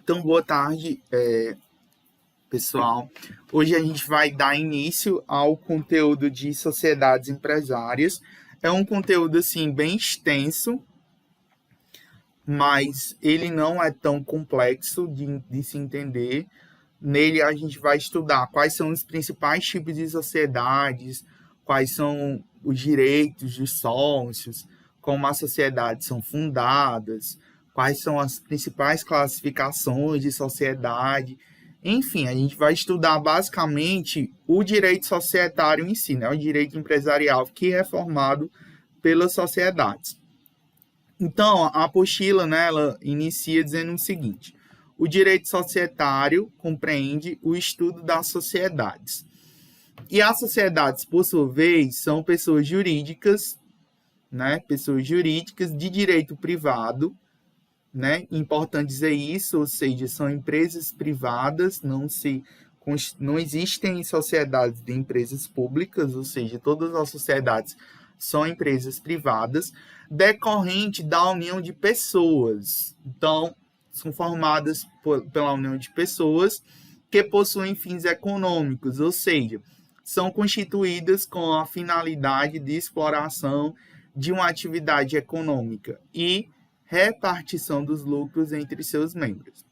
Então, boa tarde, pessoal. Hoje a gente vai dar início ao conteúdo de sociedades empresárias. É um conteúdo, assim, bem extenso, mas ele não é tão complexo de se entender. Nele a gente vai estudar quais são os principais tipos de sociedades, quais são os direitos dos sócios, como as sociedades são fundadas, quais são as principais classificações de sociedade. Enfim, a gente vai estudar basicamente o direito societário em si, né? O direito empresarial que é formado pelas sociedades. Então, a apostila, né, ela inicia dizendo o seguinte: o direito societário compreende o estudo das sociedades. E as sociedades, por sua vez, são pessoas jurídicas, né, pessoas jurídicas de direito privado, né? Importante dizer isso, ou seja, são empresas privadas, não existem sociedades de empresas públicas, ou seja, todas as sociedades são empresas privadas, decorrente da união de pessoas. Então, são formadas pela união de pessoas que possuem fins econômicos, ou seja, são constituídas com a finalidade de exploração de uma atividade econômica e repartição dos lucros entre seus membros.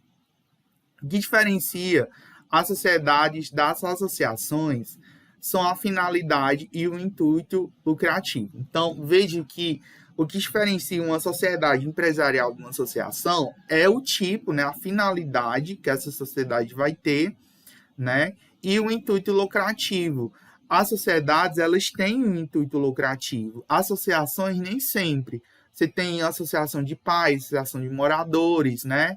O que diferencia as sociedades das associações são a finalidade e o intuito lucrativo. Então, veja que o que diferencia uma sociedade empresarial de uma associação é o tipo, né, a finalidade que essa sociedade vai ter, né, e o intuito lucrativo. As sociedades, elas têm um intuito lucrativo. Associações, nem sempre. Você tem associação de pais, associação de moradores, né?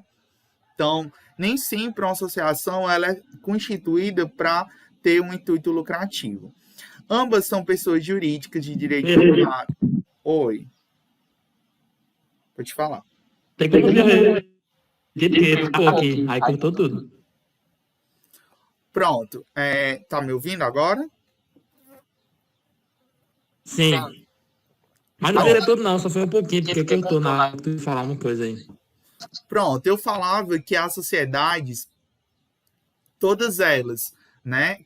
Então, nem sempre uma associação ela é constituída para ter um intuito lucrativo. Ambas são pessoas jurídicas de direito privado. Oi. Pode falar. Tem como ver aqui, aí cortou tudo. Pronto. Tá me ouvindo agora? Sim. Mas não veio tudo não, só foi um pouquinho, porque eu tô na hora de falar uma coisa aí. Pronto, eu falava que as sociedades, todas elas, né,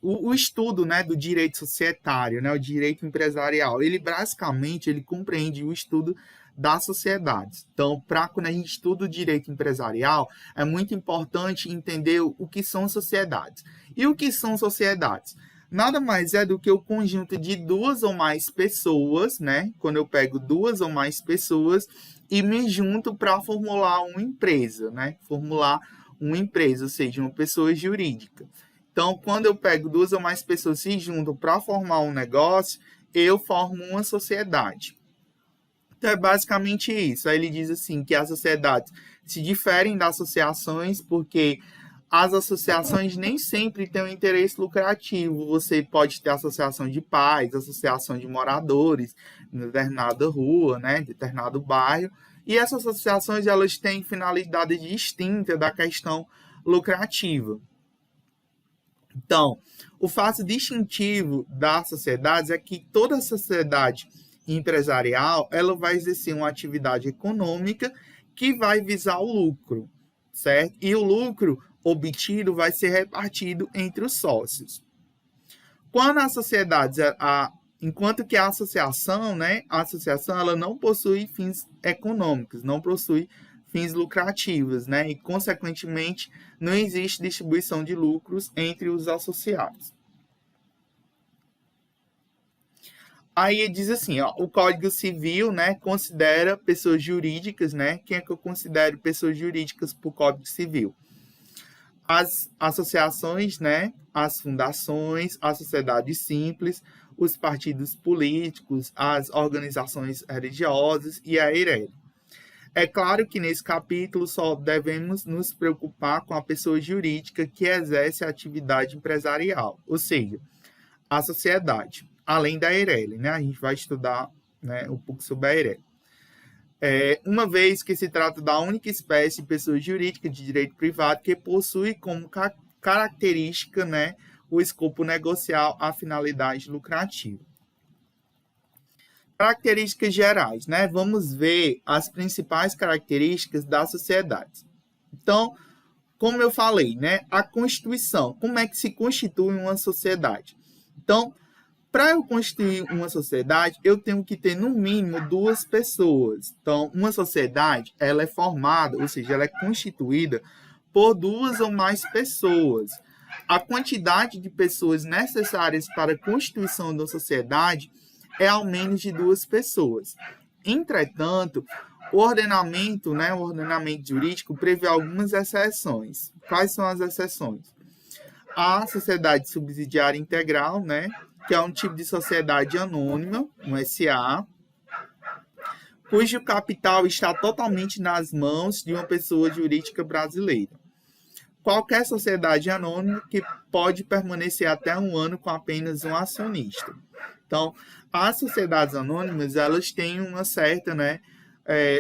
o estudo, né, do direito societário, né, o direito empresarial, ele basicamente ele compreende o estudo das sociedades. Então, quando a gente estuda o direito empresarial, é muito importante entender o que são sociedades. E o que são sociedades? Nada mais é do que o conjunto de duas ou mais pessoas, né? Quando eu pego duas ou mais pessoas e me junto para formular uma empresa, né? Formular uma empresa, ou seja, uma pessoa jurídica. Então, quando eu pego duas ou mais pessoas se juntam para formar um negócio, eu formo uma sociedade. Então, é basicamente isso. Aí ele diz assim que as sociedades se diferem das associações porque as associações nem sempre têm um interesse lucrativo. Você pode ter associação de pais, associação de moradores em determinada rua, né, em determinado bairro. E essas associações elas têm finalidade distinta da questão lucrativa. Então, o fato distintivo das sociedades é que toda sociedade empresarial ela vai exercer uma atividade econômica que vai visar o lucro, certo? E o lucro obtido vai ser repartido entre os sócios. Quando as sociedades, enquanto que a associação, né, a associação ela não possui fins econômicos, não possui fins lucrativos, né, e consequentemente não existe distribuição de lucros entre os associados. Aí ele diz assim, ó, o Código Civil, né, considera pessoas jurídicas, né? Quem é que eu considero pessoas jurídicas por Código Civil? As associações, né, as fundações, as sociedades simples, os partidos políticos, as organizações religiosas e a EIRELI. É claro que nesse capítulo só devemos nos preocupar com a pessoa jurídica que exerce a atividade empresarial, ou seja, a sociedade, além da EIRELI, né? A gente vai estudar, né, um pouco sobre a EIRELI. Uma vez que se trata da única espécie de pessoa jurídica de direito privado que possui como característica, né, o escopo negocial, a finalidade lucrativa. Características gerais, né? Vamos ver as principais características das sociedades. Então, como eu falei, né, a Constituição, como é que se constitui uma sociedade? Então, para eu constituir uma sociedade, eu tenho que ter no mínimo 2 pessoas. Então, uma sociedade, ela é formada, ou seja, ela é constituída por 2 ou mais pessoas. A quantidade de pessoas necessárias para a constituição da sociedade é ao menos de 2 pessoas. Entretanto, o ordenamento jurídico prevê algumas exceções. Quais são as exceções? A sociedade subsidiária integral, né, que é um tipo de sociedade anônima, um SA, cujo capital está totalmente nas mãos de uma pessoa jurídica brasileira. Qualquer sociedade anônima que pode permanecer até 1 ano com apenas um acionista. Então, as sociedades anônimas, elas têm uma certa,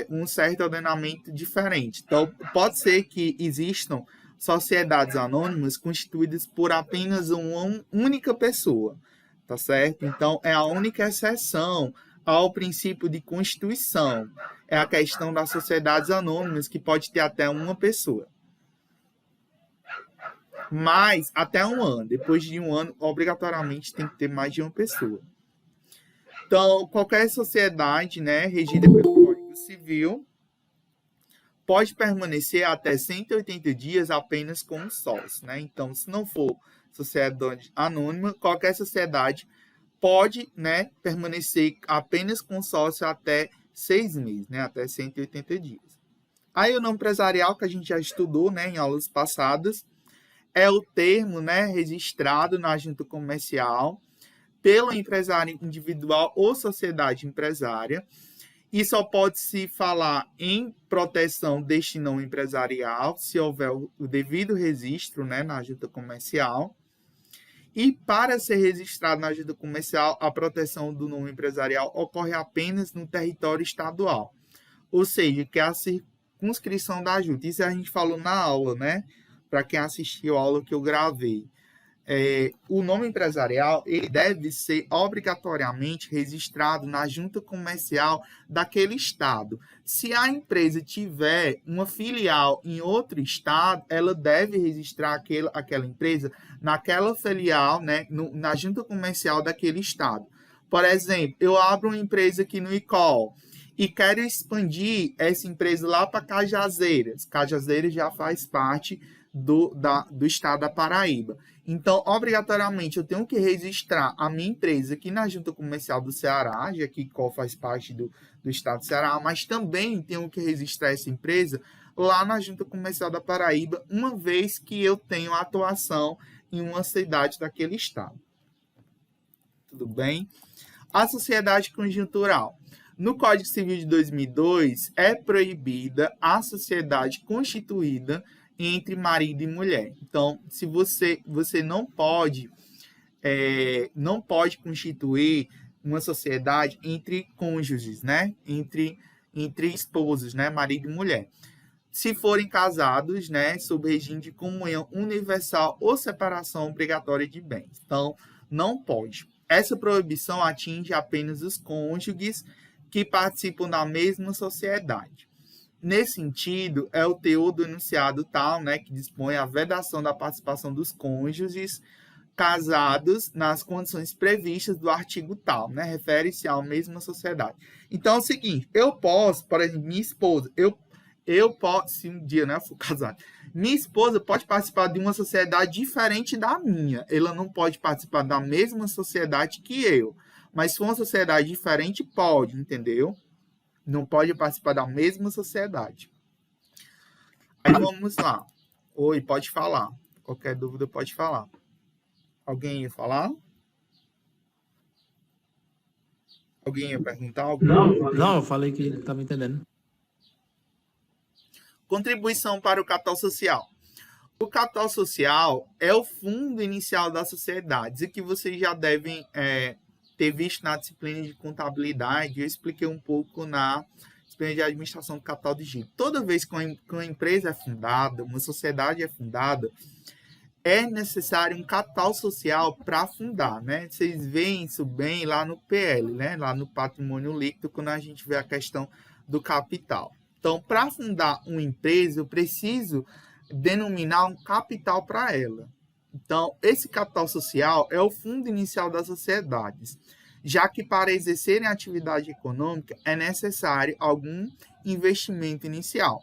um certo ordenamento diferente. Então, pode ser que existam sociedades anônimas constituídas por apenas uma única pessoa, tá certo? Então, é a única exceção ao princípio de constituição. É a questão das sociedades anônimas, que pode ter até uma pessoa. Mas até 1 ano. Depois de 1 ano, obrigatoriamente tem que ter mais de uma pessoa. Então, qualquer sociedade, regida pelo Código Civil pode permanecer até 180 dias apenas com um sócio, Então, se não for sociedade anônima, qualquer sociedade pode, permanecer apenas com sócio até 6 meses, até 180 dias. Aí o nome empresarial, que a gente já estudou, em aulas passadas, é o termo, registrado na junta comercial pelo empresário individual ou sociedade empresária, e só pode se falar em proteção deste nome empresarial se houver o devido registro, na junta comercial. E para ser registrado na junta comercial, a proteção do nome empresarial ocorre apenas no território estadual, ou seja, que é a circunscrição da junta. Isso a gente falou na aula, para quem assistiu a aula que eu gravei. O nome empresarial ele deve ser obrigatoriamente registrado na junta comercial daquele estado. Se a empresa tiver uma filial em outro estado, ela deve registrar aquela empresa naquela filial, na junta comercial daquele estado. Por exemplo, eu abro uma empresa aqui no ICOL e quero expandir essa empresa lá para Cajazeiras. Cajazeiras já faz parte do estado da Paraíba. Então, obrigatoriamente, eu tenho que registrar a minha empresa aqui na Junta Comercial do Ceará, já que qual faz parte do estado do Ceará, mas também tenho que registrar essa empresa lá na Junta Comercial da Paraíba, uma vez que eu tenho atuação em uma cidade daquele estado. Tudo bem? A sociedade conjuntural. No Código Civil de 2002, é proibida a sociedade constituída entre marido e mulher. Então, se você não pode constituir uma sociedade entre cônjuges, entre esposos, marido e mulher. Se forem casados, sob regime de comunhão universal ou separação obrigatória de bens. Então, não pode. Essa proibição atinge apenas os cônjuges que participam da mesma sociedade. Nesse sentido, é o teor do enunciado tal, que dispõe a vedação da participação dos cônjuges casados nas condições previstas do artigo tal, refere-se à mesma sociedade. Então, é o seguinte, eu posso, por exemplo, minha esposa, eu posso, se um dia eu for casado, minha esposa pode participar de uma sociedade diferente da minha, ela não pode participar da mesma sociedade que eu, mas se for uma sociedade diferente, pode, entendeu? Não pode participar da mesma sociedade. Aí vamos lá. Oi, pode falar. Qualquer dúvida pode falar. Alguém ia falar? Alguém ia perguntar algo? Não, eu falei que estava entendendo. Contribuição para o capital social. O capital social é o fundo inicial das sociedades e que vocês já devem ter visto na disciplina de contabilidade. Eu expliquei um pouco na disciplina de administração do capital de giro. Toda vez que uma empresa é fundada, uma sociedade é fundada, é necessário um capital social para fundar, Vocês veem isso bem lá no PL, lá no patrimônio líquido, quando a gente vê a questão do capital. Então, para fundar uma empresa, eu preciso denominar um capital para ela. Então, esse capital social é o fundo inicial das sociedades, já que para exercerem atividade econômica é necessário algum investimento inicial.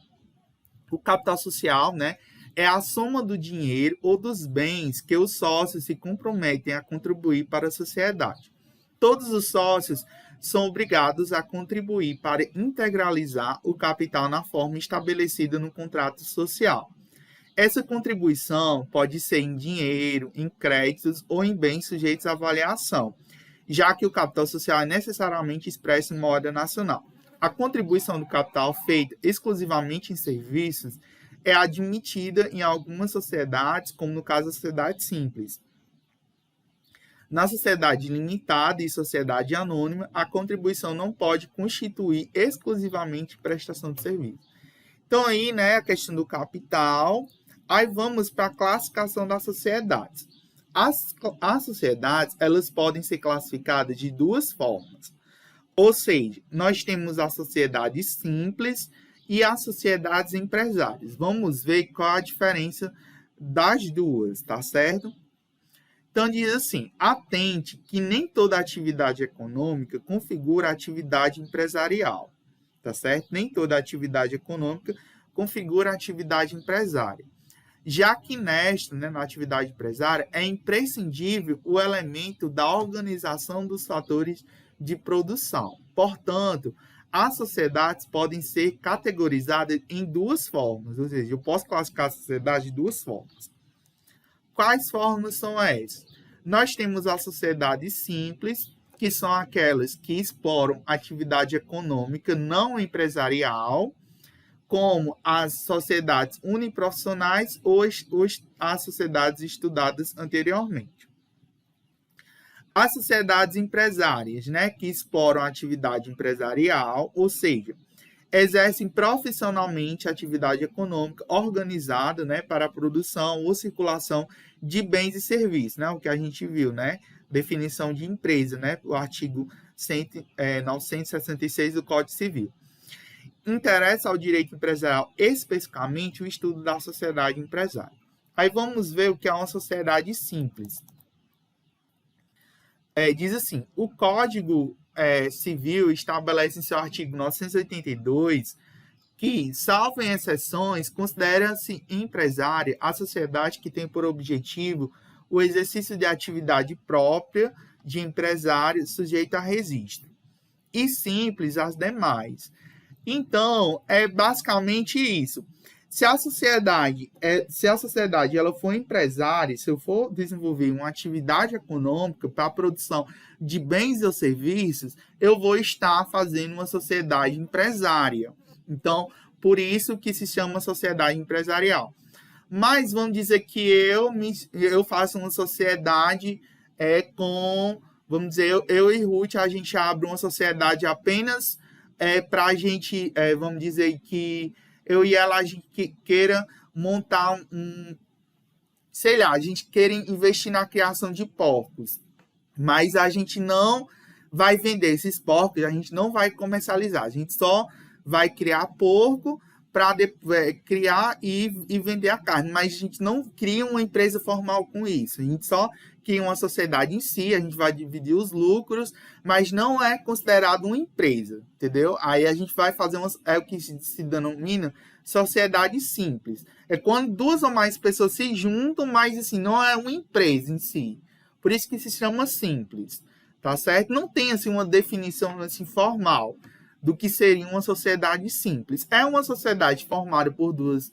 O capital social, né, é a soma do dinheiro ou dos bens que os sócios se comprometem a contribuir para a sociedade. Todos os sócios são obrigados a contribuir para integralizar o capital na forma estabelecida no contrato social. Essa contribuição pode ser em dinheiro, em créditos ou em bens sujeitos à avaliação, já que o capital social é necessariamente expresso em moeda nacional. A contribuição do capital feita exclusivamente em serviços é admitida em algumas sociedades, como no caso da sociedade simples. Na sociedade limitada e sociedade anônima, a contribuição não pode constituir exclusivamente prestação de serviço. Então, aí, né, a questão do capital. Aí vamos para a classificação das sociedades. As sociedades, elas podem ser classificadas de duas formas. Ou seja, nós temos a sociedade simples e as sociedades empresárias. Vamos ver qual a diferença das duas, tá certo? Então, diz assim, atente que nem toda atividade econômica configura atividade empresarial, tá certo? Nem toda atividade econômica configura atividade empresária. Já que nesta, né, na atividade empresária, é imprescindível o elemento da organização dos fatores de produção. Portanto, as sociedades podem ser categorizadas em duas formas, ou seja, eu posso classificar a sociedade de duas formas. Quais formas são essas? Nós temos a sociedade simples, que são aquelas que exploram atividade econômica não empresarial, como as sociedades uniprofissionais ou as sociedades estudadas anteriormente. As sociedades empresárias, né, que exploram a atividade empresarial, ou seja, exercem profissionalmente a atividade econômica organizada, né, para a produção ou circulação de bens e serviços, né, o que a gente viu, né, definição de empresa, né, o artigo 966 do Código Civil. Interessa ao direito empresarial especificamente o estudo da sociedade empresária. Aí vamos ver o que é uma sociedade simples. Diz assim, o Código Civil estabelece em seu artigo 982 que, salvo em exceções, considera-se empresária a sociedade que tem por objetivo o exercício de atividade própria de empresário sujeita a registro, e simples as demais. Então, é basicamente isso. Se a sociedade ela for empresária, se eu for desenvolver uma atividade econômica para a produção de bens ou serviços, eu vou estar fazendo uma sociedade empresária. Então, por isso que se chama sociedade empresarial. Mas vamos dizer que eu faço uma sociedade vamos dizer, eu e Ruth, a gente abre uma sociedade apenas para a gente, vamos dizer que eu e ela, a gente queira montar sei lá, a gente queira investir na criação de porcos, mas a gente não vai vender esses porcos, a gente não vai comercializar, a gente só vai criar porco para criar e vender a carne, mas a gente não cria uma empresa formal com isso, a gente só cria uma sociedade em si, a gente vai dividir os lucros, mas não é considerado uma empresa, entendeu? Aí a gente vai fazer o que se denomina sociedade simples. É quando duas ou mais pessoas se juntam, mas assim, não é uma empresa em si. Por isso que se chama simples, tá certo? Não tem assim uma definição assim formal do que seria uma sociedade simples. É uma sociedade formada por duas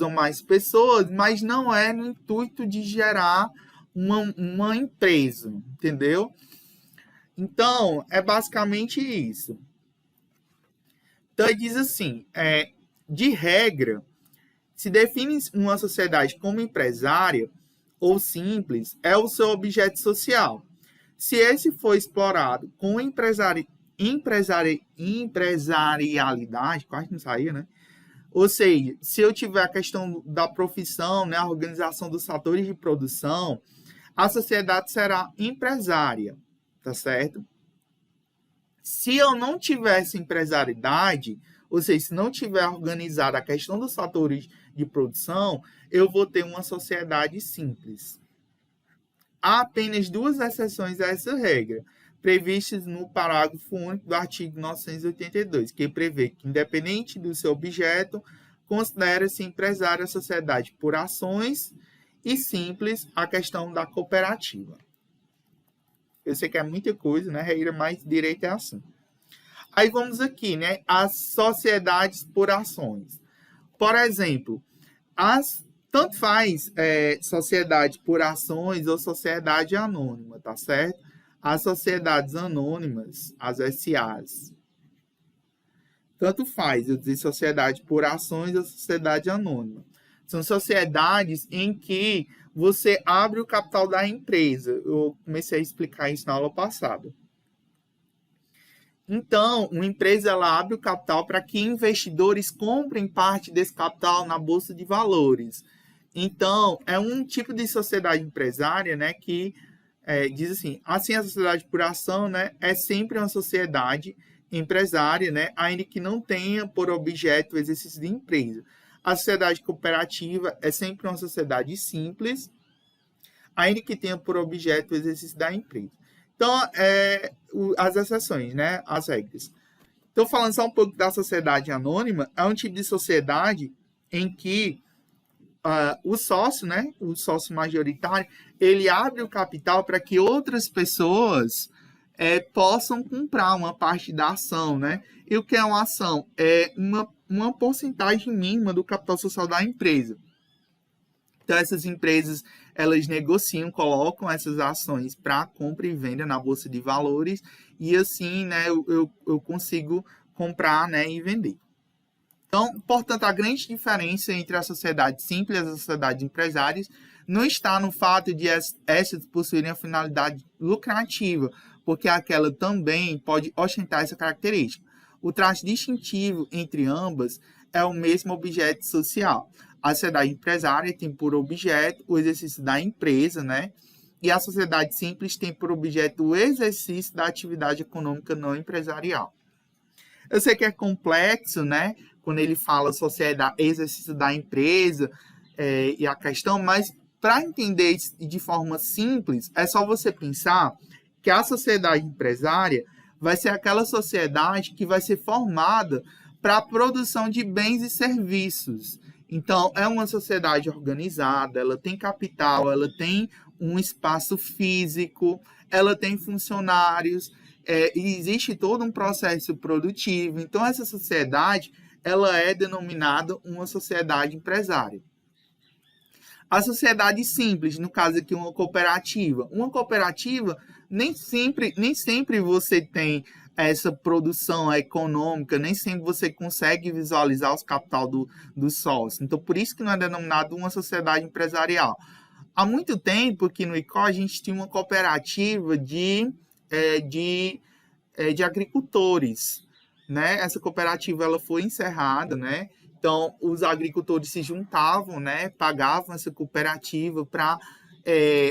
ou mais pessoas, mas não é no intuito de gerar uma empresa, entendeu? Então, é basicamente isso. Então, ele diz assim, de regra, se define uma sociedade como empresária ou simples, é o seu objeto social. Se esse for explorado com empresarialidade, quase não saía, né? Ou seja, se eu tiver a questão da profissão, né, a organização dos fatores de produção, a sociedade será empresária, tá certo? Se eu não tivesse empresariedade, Ou seja, se não tiver organizada a questão dos fatores de produção, eu vou ter uma sociedade simples. Há apenas 2 exceções a essa regra, previstas no parágrafo único do artigo 982, que prevê que, independente do seu objeto, considera-se empresário a sociedade por ações e simples a questão da cooperativa. Eu sei que é muita coisa, né, regra, mas direito é assim. Aí vamos aqui, né, as sociedades por ações. Por exemplo, tanto faz sociedade por ações ou sociedade anônima, tá certo? As sociedades anônimas, as SAs, tanto faz eu dizer sociedade por ações ou sociedade anônima. São sociedades em que você abre o capital da empresa. Eu comecei a explicar isso na aula passada. Então, uma empresa ela abre o capital para que investidores comprem parte desse capital na Bolsa de Valores. Então, é um tipo de sociedade empresária, né, que diz assim a sociedade por ação, né, é sempre uma sociedade empresária, né, ainda que não tenha por objeto o exercício de empresa. A sociedade cooperativa é sempre uma sociedade simples, ainda que tenha por objeto o exercício da empresa. Então, as exceções, né, as regras. Então, falando só um pouco da sociedade anônima, é um tipo de sociedade em que o sócio, né, o sócio majoritário, ele abre o capital para que outras pessoas possam comprar uma parte da ação, né? E o que é uma ação? É uma porcentagem mínima do capital social da empresa. Então, essas empresas, elas negociam, colocam essas ações para compra e venda na Bolsa de Valores e assim, né, eu consigo comprar, né, e vender. Então, portanto, a grande diferença entre a sociedade simples e as sociedades empresárias não está no fato de essas possuírem a finalidade lucrativa, porque aquela também pode ostentar essa característica. O traço distintivo entre ambas é o mesmo objeto social. A sociedade empresária tem por objeto o exercício da empresa, né? E a sociedade simples tem por objeto o exercício da atividade econômica não empresarial. Eu sei que é complexo, né? Quando ele fala sociedade, exercício da empresa e a questão, mas para entender isso de forma simples, é só você pensar que a sociedade empresária vai ser aquela sociedade que vai ser formada para a produção de bens e serviços. Então, é uma sociedade organizada, ela tem capital, ela tem um espaço físico, ela tem funcionários, e existe todo um processo produtivo. Então, essa sociedade, ela é denominada uma sociedade empresária. A sociedade simples, no caso aqui, uma cooperativa. Uma cooperativa, nem sempre você tem essa produção econômica, nem sempre você consegue visualizar os capital do sócio. Então, por isso que não é denominado uma sociedade empresarial. Há muito tempo que no ICO a gente tinha uma cooperativa de agricultores, né? Essa cooperativa ela foi encerrada, né? Então, os agricultores se juntavam, né? Pagavam essa cooperativa para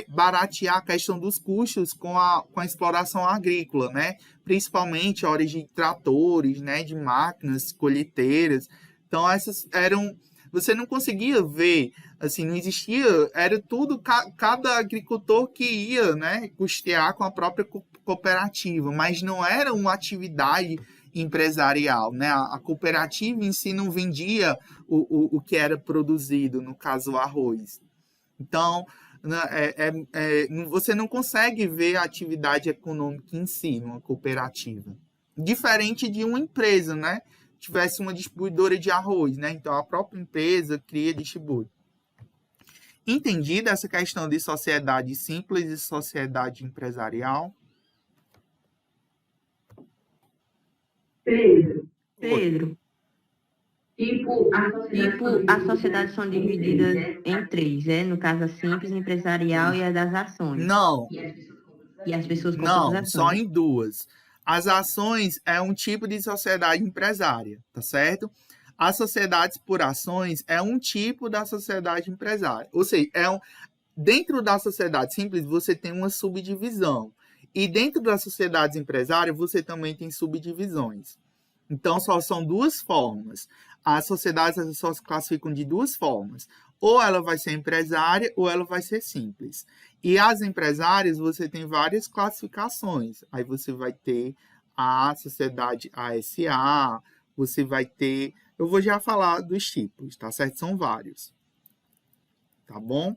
baratear a questão dos custos com a exploração agrícola, né? Principalmente horas de tratores, né? De máquinas colheiteiras. Então, essas eram... Você não conseguia ver, assim, não existia... Era tudo, cada agricultor que ia, né? Custear com a própria cooperativa, mas não era uma atividade empresarial, né? A cooperativa em si não vendia o que era produzido, no caso o arroz. Então, você não consegue ver a atividade econômica em si numa cooperativa. Diferente de uma empresa, né? Tivesse uma distribuidora de arroz, né? Então, a própria empresa cria e distribui. Entendida essa questão de sociedade simples e sociedade empresarial? Pedro. Tipo, as sociedades são divididas em 3, no caso, a simples, empresarial e a das ações. Não. E as pessoas com Não, ações. só em 2. As ações é um tipo de sociedade empresária, tá certo? As sociedades por ações é um tipo da sociedade empresária. Ou seja, dentro da sociedade simples, você tem uma subdivisão. E dentro das sociedades empresárias, você também tem subdivisões. Então, só são duas formas. As sociedades elas só se classificam de duas formas. Ou ela vai ser empresária, ou ela vai ser simples. E as empresárias, você tem várias classificações. Aí você vai ter a sociedade ASA, você vai ter... Eu vou já falar dos tipos, tá certo? São vários. Tá bom?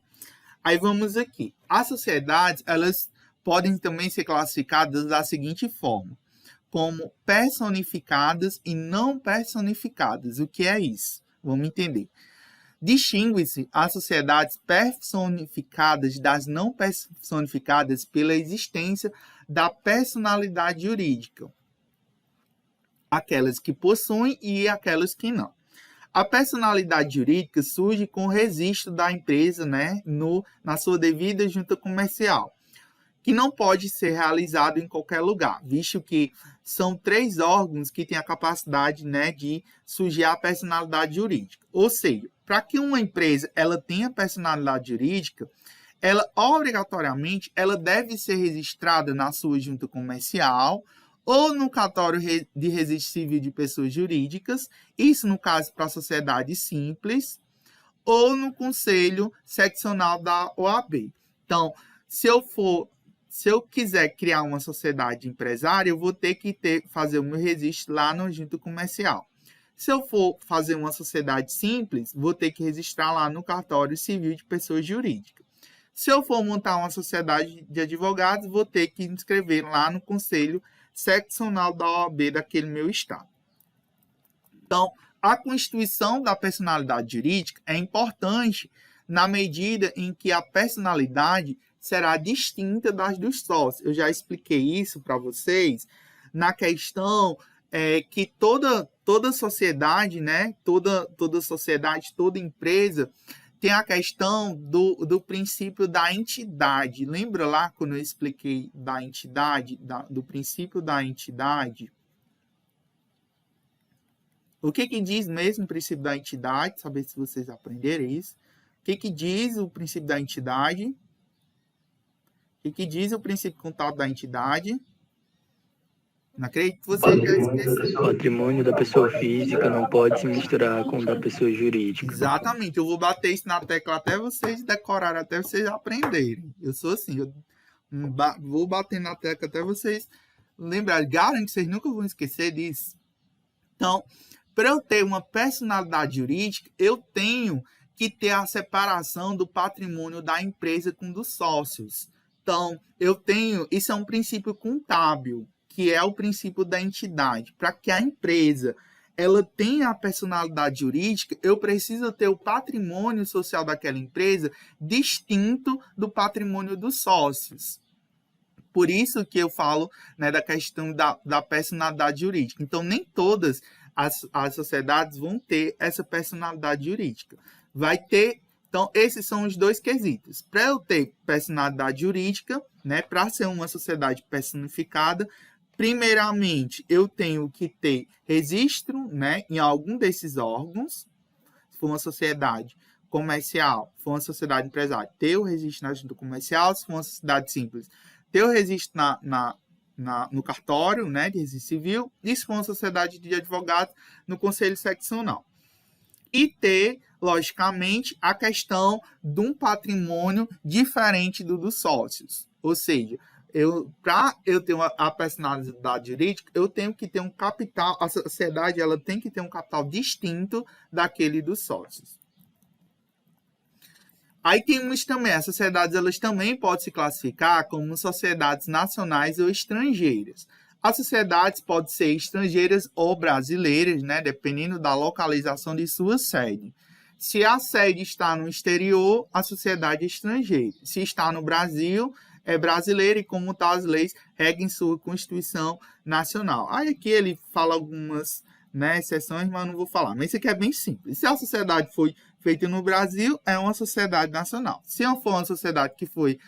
Aí vamos aqui. As sociedades, elas podem também ser classificadas da seguinte forma, como personificadas e não personificadas. O que é isso? Vamos entender. Distingue-se as sociedades personificadas das não personificadas pela existência da personalidade jurídica. Aquelas que possuem e aquelas que não. A personalidade jurídica surge com o registro da empresa, né, na sua devida junta comercial, que não pode ser realizado em qualquer lugar, visto que são 3 órgãos que têm a capacidade, né, de surgir a personalidade jurídica. Ou seja, para que uma empresa ela tenha personalidade jurídica, ela obrigatoriamente ela deve ser registrada na sua junta comercial ou no cartório de registro civil de pessoas jurídicas, isso no caso para a sociedade simples, ou no conselho seccional da OAB. Então, se eu quiser criar uma sociedade empresária, eu vou ter que fazer o meu registro lá no junta comercial. Se eu for fazer uma sociedade simples, vou ter que registrar lá no cartório civil de pessoas jurídicas. Se eu for montar uma sociedade de advogados, vou ter que inscrever lá no conselho seccional da OAB daquele meu estado. Então, a constituição da personalidade jurídica é importante na medida em que a personalidade será distinta das dos sócios. Eu já expliquei isso para vocês na questão que toda sociedade, né, toda sociedade, toda empresa tem a questão do princípio da entidade. Lembra lá quando eu expliquei da entidade, do princípio da entidade? O que diz mesmo o princípio da entidade? Saber se vocês aprenderam isso. O que diz o princípio da entidade? O que diz o princípio contábil da entidade? Não acredito que você já esqueceu. O patrimônio da pessoa física não pode se misturar com o da pessoa jurídica. Exatamente. Eu vou bater isso na tecla até vocês decorarem, até vocês aprenderem. Eu sou assim, eu vou bater na tecla até vocês lembrarem. Garanto que vocês nunca vão esquecer disso. Então, para eu ter uma personalidade jurídica, eu tenho que ter a separação do patrimônio da empresa com dos sócios. Então, isso é um princípio contábil, que é o princípio da entidade. Para que a empresa ela tenha a personalidade jurídica, eu preciso ter o patrimônio social daquela empresa distinto do patrimônio dos sócios. Por isso que eu falo, né, da questão da personalidade jurídica. Então, nem todas as sociedades vão ter essa personalidade jurídica. Vai ter. Então, esses são os 2 quesitos. Para eu ter personalidade jurídica, né, para ser uma sociedade personificada, primeiramente, eu tenho que ter registro, né, em algum desses órgãos. Se for uma sociedade comercial, se for uma sociedade empresária, ter o registro na junta comercial. Se for uma sociedade simples, ter o registro no cartório, né, de registro civil. E se for uma sociedade de advogados, no conselho seccional. E ter, logicamente, a questão de um patrimônio diferente dos sócios. Ou seja, para eu ter a personalidade jurídica, eu tenho que ter um capital, a sociedade ela tem que ter um capital distinto daquele dos sócios. Aí temos também, as sociedades elas também podem se classificar como sociedades nacionais ou estrangeiras. As sociedades podem ser estrangeiras ou brasileiras, né, dependendo da localização de sua sede. Se a sede está no exterior, a sociedade é estrangeira. Se está no Brasil, é brasileira e, como tal, as leis regem sua Constituição Nacional. Aí aqui ele fala algumas, né, exceções, mas não vou falar. Mas isso aqui é bem simples. Se a sociedade foi feita no Brasil, é uma sociedade nacional. Se não for uma sociedade que foi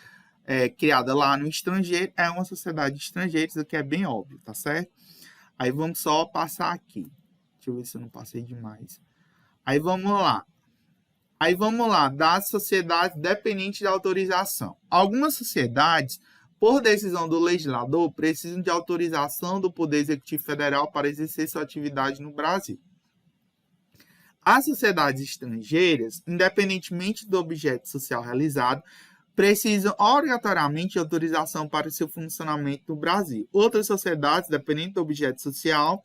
criada lá no estrangeiro, é uma sociedade estrangeira. Isso aqui é bem óbvio, tá certo? Aí vamos só passar aqui. Deixa eu ver se eu não passei demais. Aí vamos lá, das sociedades dependentes de autorização. Algumas sociedades por decisão do legislador, precisam de autorização do Poder Executivo Federal para exercer sua atividade no Brasil. As sociedades estrangeiras, independentemente do objeto social realizado, precisam obrigatoriamente de autorização para o seu funcionamento no Brasil. Outras sociedades, dependendo do objeto social,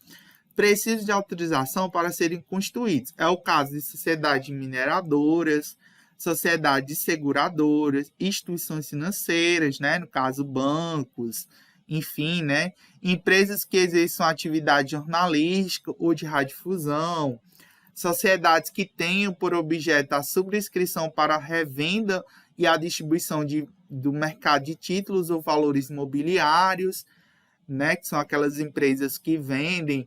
precisam de autorização para serem constituídas. É o caso de sociedades mineradoras, sociedades seguradoras, instituições financeiras, né, no caso bancos, enfim, né, empresas que exerçam atividade jornalística ou de radiodifusão, sociedades que tenham por objeto a subscrição para a revenda e a distribuição do mercado de títulos ou valores imobiliários, né, que são aquelas empresas que vendem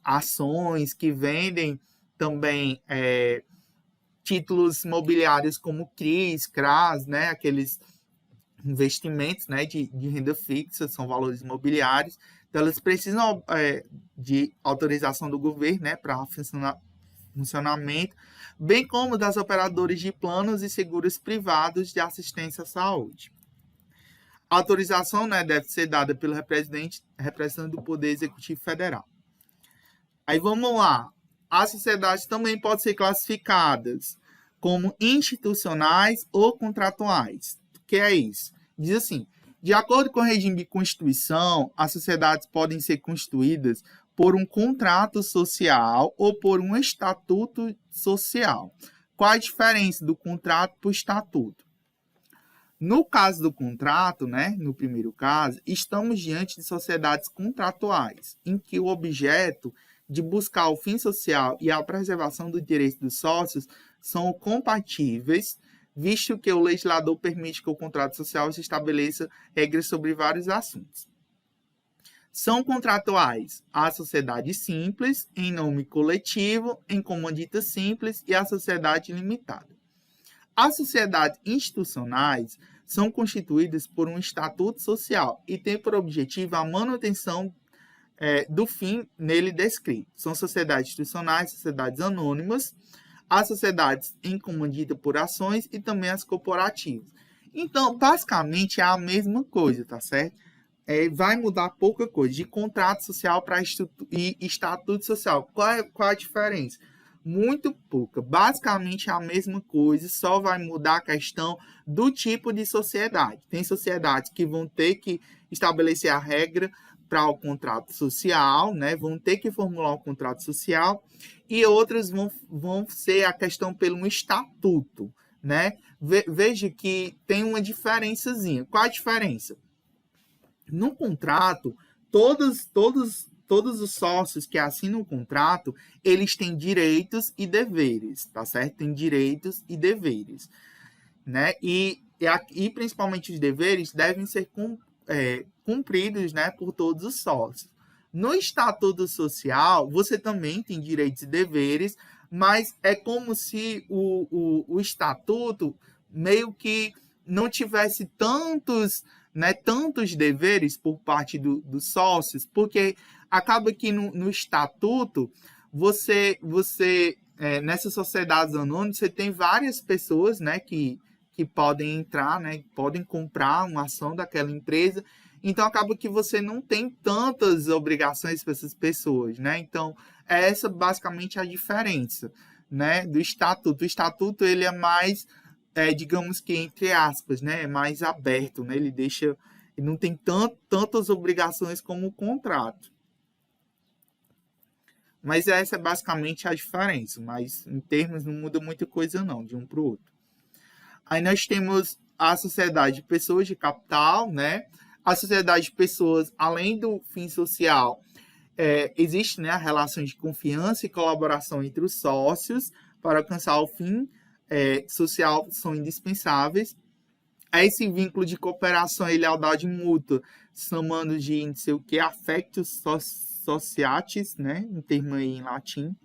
ações, que vendem também títulos imobiliários como CRIs, CRAs, né, aqueles investimentos, né, de renda fixa, são valores imobiliários. Então, elas precisam de autorização do governo, né, para funcionamento, bem como das operadoras de planos e seguros privados de assistência à saúde. A autorização, né, deve ser dada pelo representante do Poder Executivo Federal. Aí vamos lá. As sociedades também podem ser classificadas como institucionais ou contratuais. O que é isso? Diz assim: de acordo com o regime de Constituição, as sociedades podem ser constituídas por um contrato social ou por um estatuto social. Qual a diferença do contrato para o estatuto? No caso do contrato, né, no primeiro caso, estamos diante de sociedades contratuais, em que o objeto de buscar o fim social e a preservação do direito dos sócios são compatíveis, visto que o legislador permite que o contrato social se estabeleça regras sobre vários assuntos. São contratuais a sociedade simples, em nome coletivo, em comandita simples, e a sociedade limitada. As sociedades institucionais são constituídas por um estatuto social e têm por objetivo a manutenção do fim nele descrito. São sociedades institucionais, sociedades anônimas, as sociedades em comandita por ações e também as corporativas. Então, basicamente, é a mesma coisa, tá certo? Vai mudar pouca coisa, de contrato social para estatuto social. Qual a diferença? Muito pouca. Basicamente, é a mesma coisa, só vai mudar a questão do tipo de sociedade. Tem sociedades que vão ter que estabelecer a regra para o contrato social, né? Vão ter que formular o contrato social, e outras vão ser a questão pelo estatuto, né? Veja que tem uma diferençazinha. Qual a diferença? No contrato, todos os sócios que assinam o contrato, eles têm direitos e deveres, tá certo? Tem direitos e deveres, né? E principalmente os deveres devem ser cumpridos, né, por todos os sócios. No estatuto social, você também tem direitos e deveres, mas é como se o estatuto meio que não tivesse tantos deveres por parte dos sócios, porque acaba que no estatuto, nessas sociedades anônimas, você tem várias pessoas, né, que podem entrar, né, podem comprar uma ação daquela empresa. Então, acaba que você não tem tantas obrigações para essas pessoas, né? Então, essa basicamente a diferença, né, do estatuto. O estatuto, ele é mais, digamos que, entre aspas, né, é mais aberto, né? Ele não tem tantas obrigações como o contrato. Mas essa é basicamente a diferença. Mas, em termos, não muda muita coisa, não, de um para o outro. Aí nós temos a sociedade de pessoas de capital, né? A sociedade de pessoas, além do fim social, existe, né, a relação de confiança e colaboração entre os sócios para alcançar o fim social, são indispensáveis. Esse vínculo de cooperação e lealdade mútua, chamando de, não sei o que, affectus sociatis, né, um termo aí em latim.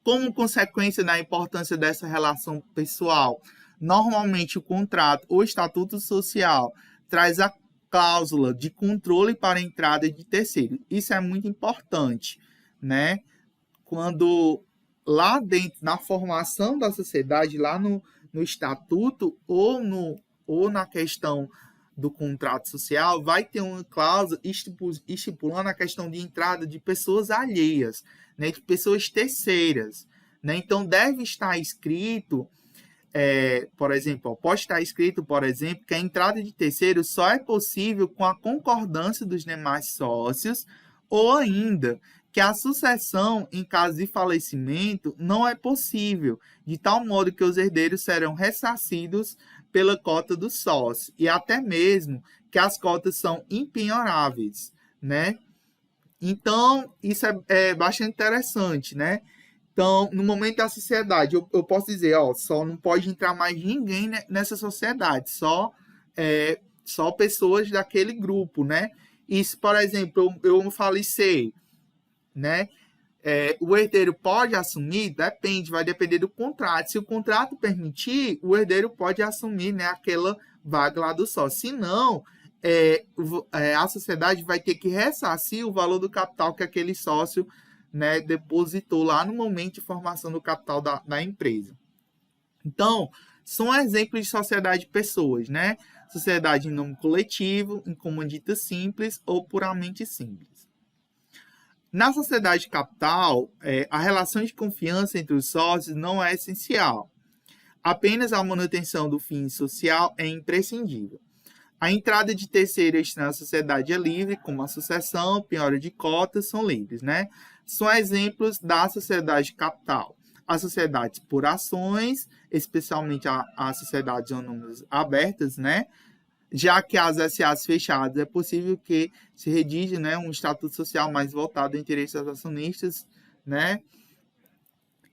Como consequência da importância dessa relação pessoal, normalmente o contrato ou estatuto social traz a cláusula de controle para a entrada de terceiros. Isso é muito importante, né? Quando lá dentro, na formação da sociedade, lá no estatuto ou na questão do contrato social, vai ter uma cláusula estipulando a questão de entrada de pessoas alheias, né, de pessoas terceiras, né? Então, deve estar escrito, por exemplo, pode estar escrito, por exemplo, que a entrada de terceiros só é possível com a concordância dos demais sócios, ou ainda que a sucessão em caso de falecimento não é possível, de tal modo que os herdeiros serão ressarcidos pela cota do sócio, e até mesmo que as cotas são impenhoráveis, né? Então, isso é bastante interessante, né? Então, no momento da sociedade, eu posso dizer, só não pode entrar mais ninguém nessa sociedade, só pessoas daquele grupo, né? E se, por exemplo, eu falecer, né? O herdeiro pode assumir? Depende, vai depender do contrato. Se o contrato permitir, o herdeiro pode assumir, né, aquela vaga lá do sócio. Se não, a sociedade vai ter que ressarcir o valor do capital que aquele sócio, né, depositou lá no momento de formação do capital da empresa. Então, são exemplos de sociedade de pessoas, né? Sociedade em nome coletivo, em comandita simples ou puramente simples. Na sociedade de capital, a relação de confiança entre os sócios não é essencial. Apenas a manutenção do fim social é imprescindível. A entrada de terceiros na sociedade é livre, como a sucessão, penhora de cotas são livres, né? São exemplos da sociedade de capital. As sociedades por ações, especialmente as sociedades anônimas abertas, né? Já que as SAs fechadas, é possível que se redija, né, um estatuto social mais voltado ao interesse dos acionistas, né?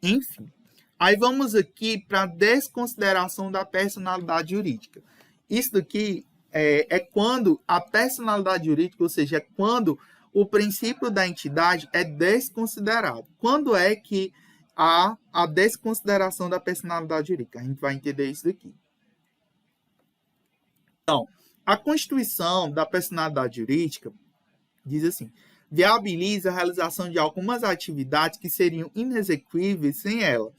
Enfim. Aí vamos aqui para a desconsideração da personalidade jurídica. Isso daqui é quando a personalidade jurídica, ou seja, é quando o princípio da entidade é desconsiderado. Quando é que há a desconsideração da personalidade jurídica? A gente vai entender isso daqui. Então, a constituição da personalidade jurídica diz assim: viabiliza a realização de algumas atividades que seriam inexequíveis sem ela,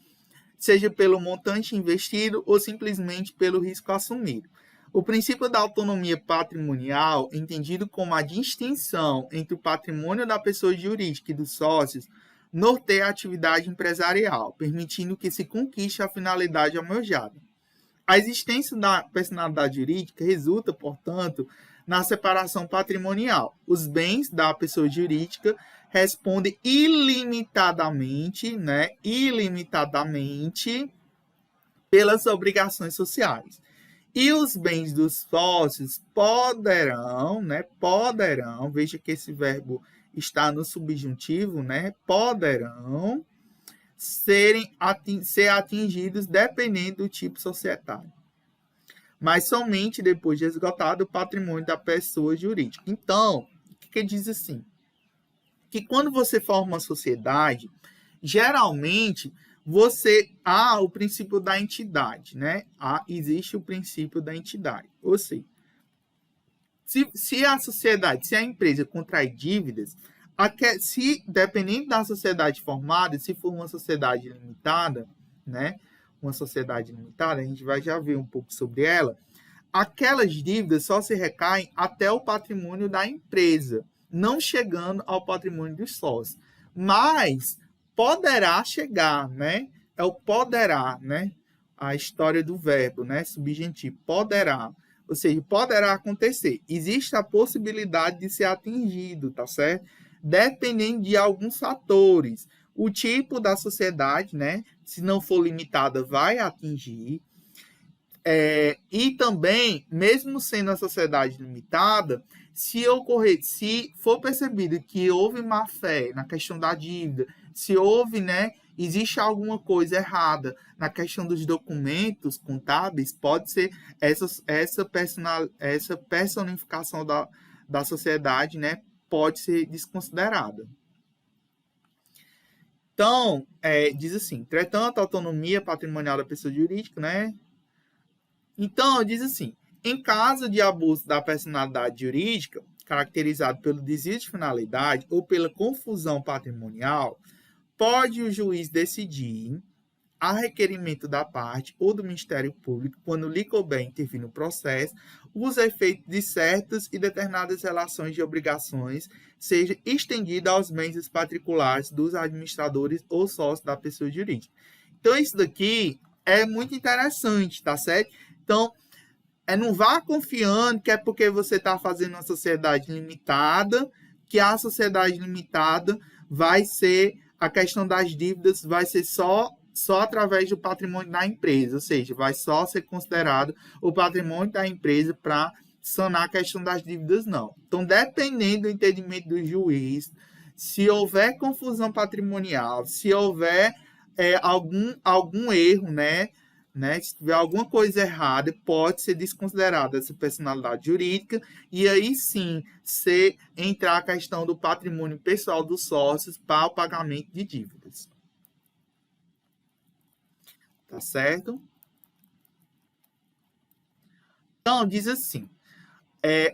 seja pelo montante investido ou simplesmente pelo risco assumido. O princípio da autonomia patrimonial, entendido como a distinção entre o patrimônio da pessoa jurídica e dos sócios, norteia a atividade empresarial, permitindo que se conquiste a finalidade almejada. A existência da personalidade jurídica resulta, portanto, na separação patrimonial. Os bens da pessoa jurídica respondem ilimitadamente, né, pelas obrigações sociais. E os bens dos sócios poderão, veja que esse verbo está no subjuntivo, né, poderão ser atingidos dependendo do tipo societário, mas somente depois de esgotado o patrimônio da pessoa jurídica. Então, o que diz assim? Que quando você forma uma sociedade, geralmente há o princípio da entidade, né? Existe o princípio da entidade. Ou seja, se a empresa contrair dívidas, dependendo da sociedade formada, se for uma sociedade limitada, né? Uma sociedade limitada, a gente vai já ver um pouco sobre ela, aquelas dívidas só se recaem até o patrimônio da empresa, não chegando ao patrimônio dos sócios. Mas poderá chegar, né? É o poderá, né? A história do verbo, né? Subjuntivo, poderá. Ou seja, poderá acontecer. Existe a possibilidade de ser atingido, tá certo? Dependendo de alguns fatores. O tipo da sociedade, né? Se não for limitada, vai atingir. E também, mesmo sendo a sociedade limitada, se for percebido que houve má fé na questão da dívida, se houve, né, existe alguma coisa errada na questão dos documentos contábeis, pode ser essa personificação da sociedade, né, pode ser desconsiderada. Então, diz assim, entretanto, a autonomia patrimonial da pessoa jurídica, né? Então, diz assim, em caso de abuso da personalidade jurídica, caracterizado pelo desvio de finalidade ou pela confusão patrimonial, pode o juiz decidir a requerimento da parte ou do Ministério Público, quando lhe couber intervir no processo, os efeitos de certas e determinadas relações de obrigações seja estendida aos bens particulares dos administradores ou sócios da pessoa jurídica. Então, isso daqui é muito interessante, tá certo? Então, não vá confiando que é porque você está fazendo uma sociedade limitada, que a sociedade limitada vai ser, a questão das dívidas vai ser só através do patrimônio da empresa, ou seja, vai só ser considerado o patrimônio da empresa para sanar a questão das dívidas, não. Então, dependendo do entendimento do juiz, se houver confusão patrimonial, se houver algum erro, né, se tiver alguma coisa errada, pode ser desconsiderada essa personalidade jurídica e aí sim entrar a questão do patrimônio pessoal dos sócios para o pagamento de dívidas. Tá certo? Então, diz assim,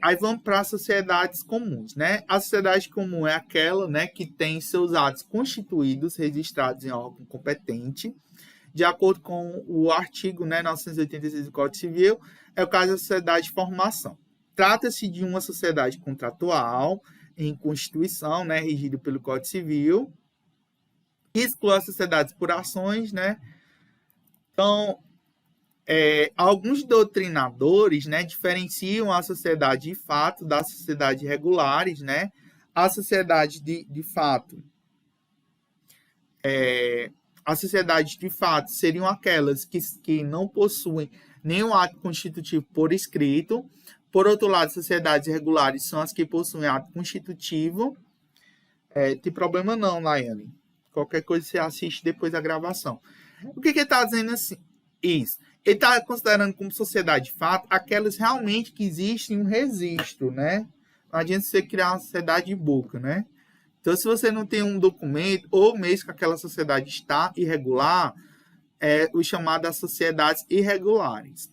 aí vamos para as sociedades comuns, né? A sociedade comum é aquela, né, que tem seus atos constituídos, registrados em órgão competente, de acordo com o artigo, né, 986 do Código Civil, é o caso da sociedade de formação. Trata-se de uma sociedade contratual em constituição, né, regida pelo Código Civil, exclui as sociedades por ações, né? Então, alguns doutrinadores, né, diferenciam a sociedade de fato das sociedades regulares, né? A sociedade de fato, as sociedades de fato seriam aquelas que não possuem nenhum ato constitutivo por escrito. Por outro lado, sociedades regulares são as que possuem ato constitutivo. Tem problema não, Laiane. Qualquer coisa você assiste depois da gravação. O que ele está dizendo assim? Isso. Ele está considerando como sociedade de fato aquelas realmente que existem um registro, né? Não adianta você criar uma sociedade de boca, né? Então, se você não tem um documento, ou mesmo que aquela sociedade está irregular, é o chamado das sociedades irregulares.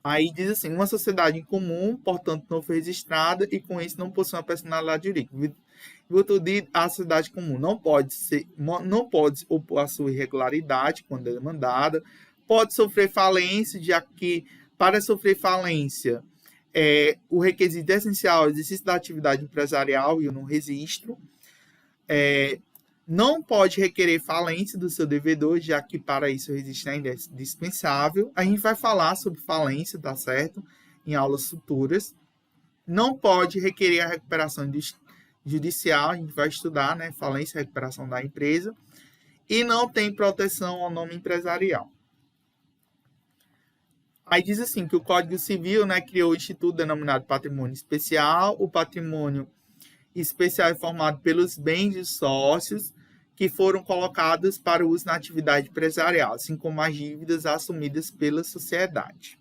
Aí diz assim, uma sociedade em comum, portanto, não foi registrada e com isso não possui uma personalidade jurídica. A sociedade comum não pode opor a sua irregularidade quando é demandada, pode sofrer falência, já que para sofrer falência o requisito essencial é o exercício da atividade empresarial e eu não registro. Não pode requerer falência do seu devedor, já que para isso o registro ainda é dispensável. A gente vai falar sobre falência, tá certo? Em aulas futuras. Não pode requerer a recuperação judicial, a gente vai estudar, né? Falência e recuperação da empresa. E não tem proteção ao nome empresarial. Aí diz assim, que o Código Civil, né, criou o instituto denominado patrimônio especial. O patrimônio especial é formado pelos bens de sócios que foram colocados para uso na atividade empresarial, assim como as dívidas assumidas pela sociedade.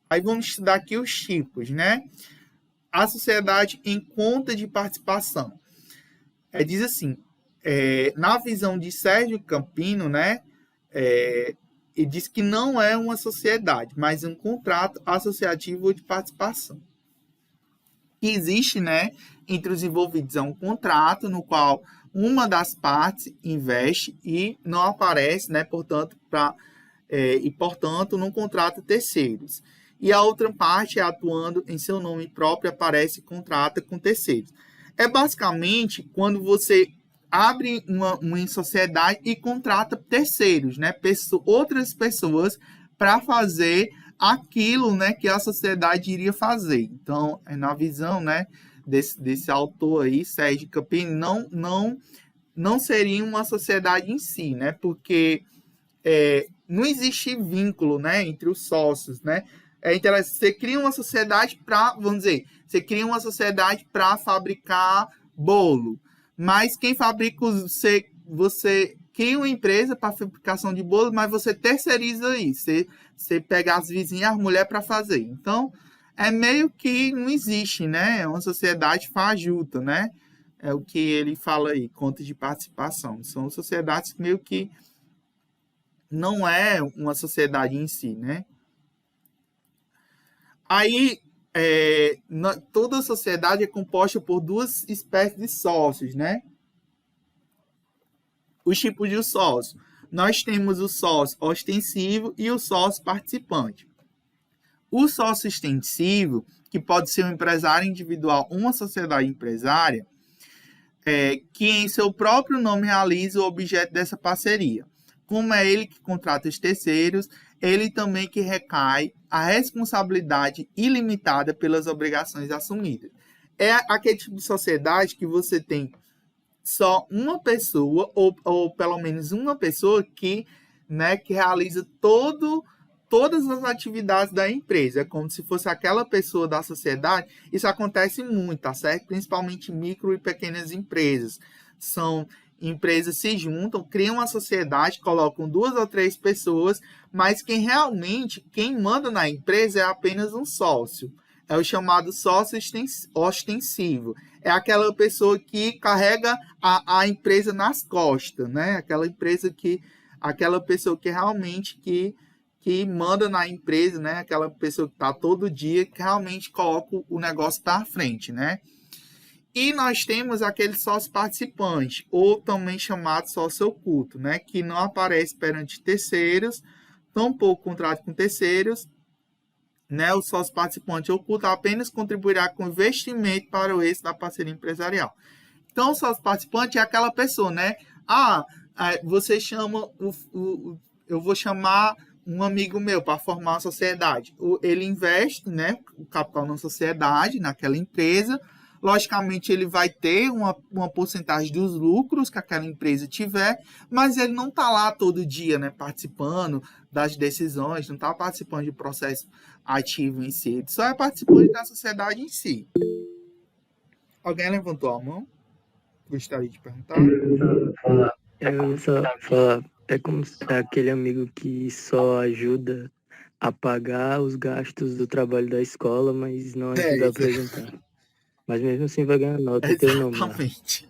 Aí vamos estudar aqui os tipos, né? A sociedade em conta de participação. Diz assim, na visão de Sérgio Campino, né, ele diz que não é uma sociedade, mas um contrato associativo de participação. Que existe, né, entre os envolvidos é um contrato no qual uma das partes investe e não aparece, né, portanto, não contrata terceiros. E a outra parte, atuando em seu nome próprio, aparece e contrata com terceiros. É basicamente quando você abre uma sociedade e contrata terceiros, né, outras pessoas para fazer aquilo, né, que a sociedade iria fazer. Então, na visão, né, desse autor aí, Sérgio Campino, não seria uma sociedade em si, né, porque não existe vínculo, né, entre os sócios, né. Você cria uma sociedade para, vamos dizer, você cria uma sociedade para fabricar bolo, mas quem fabrica você cria uma empresa para fabricação de bolo, mas você terceiriza isso. Você pega as vizinhas, as mulheres para fazer. Então, é meio que não existe, né? É uma sociedade fajuta, né? É o que ele fala aí, contas de participação. São sociedades que meio que não é uma sociedade em si, né? Aí, toda a sociedade é composta por duas espécies de sócios, né? Os tipos de sócio. Nós temos o sócio ostensivo e o sócio participante. O sócio extensivo, que pode ser um empresário individual ou uma sociedade empresária, que em seu próprio nome realiza o objeto dessa parceria. Como é ele que contrata os terceiros, ele também que recai a responsabilidade ilimitada pelas obrigações assumidas. É aquele tipo de sociedade que você tem só uma pessoa, ou pelo menos uma pessoa que realiza todas as atividades da empresa. É como se fosse aquela pessoa da sociedade. Isso acontece muito, tá certo? Principalmente micro e pequenas empresas. São empresas se juntam, criam uma sociedade, colocam 2 ou 3 pessoas, mas quem manda na empresa é apenas um sócio. É o chamado sócio ostensivo. É aquela pessoa que carrega a empresa nas costas, né? Aquela pessoa que realmente que manda na empresa, né? Aquela pessoa que está todo dia, que realmente coloca o negócio para frente, né? E nós temos aquele sócio participante, ou também chamado sócio oculto, né? Que não aparece perante terceiros, tampouco contrato com terceiros, né? O sócio participante oculto apenas contribuirá com investimento para o êxito da parceria empresarial. Então, o sócio participante é aquela pessoa, né? Você chama eu vou chamar um amigo meu para formar uma sociedade. Ele investe, né, o capital na sociedade, naquela empresa. Logicamente, ele vai ter uma porcentagem dos lucros que aquela empresa tiver, mas ele não está lá todo dia, né, participando das decisões, não está participando de processo ativo em si. Ele só é participante da sociedade em si. Alguém levantou a mão? Gostaria de perguntar? Eu só falar, é como aquele amigo que só ajuda a pagar os gastos do trabalho da escola, mas não ajuda a apresentar. Mas mesmo assim vai ganhar nota e ter o nome lá. Exatamente.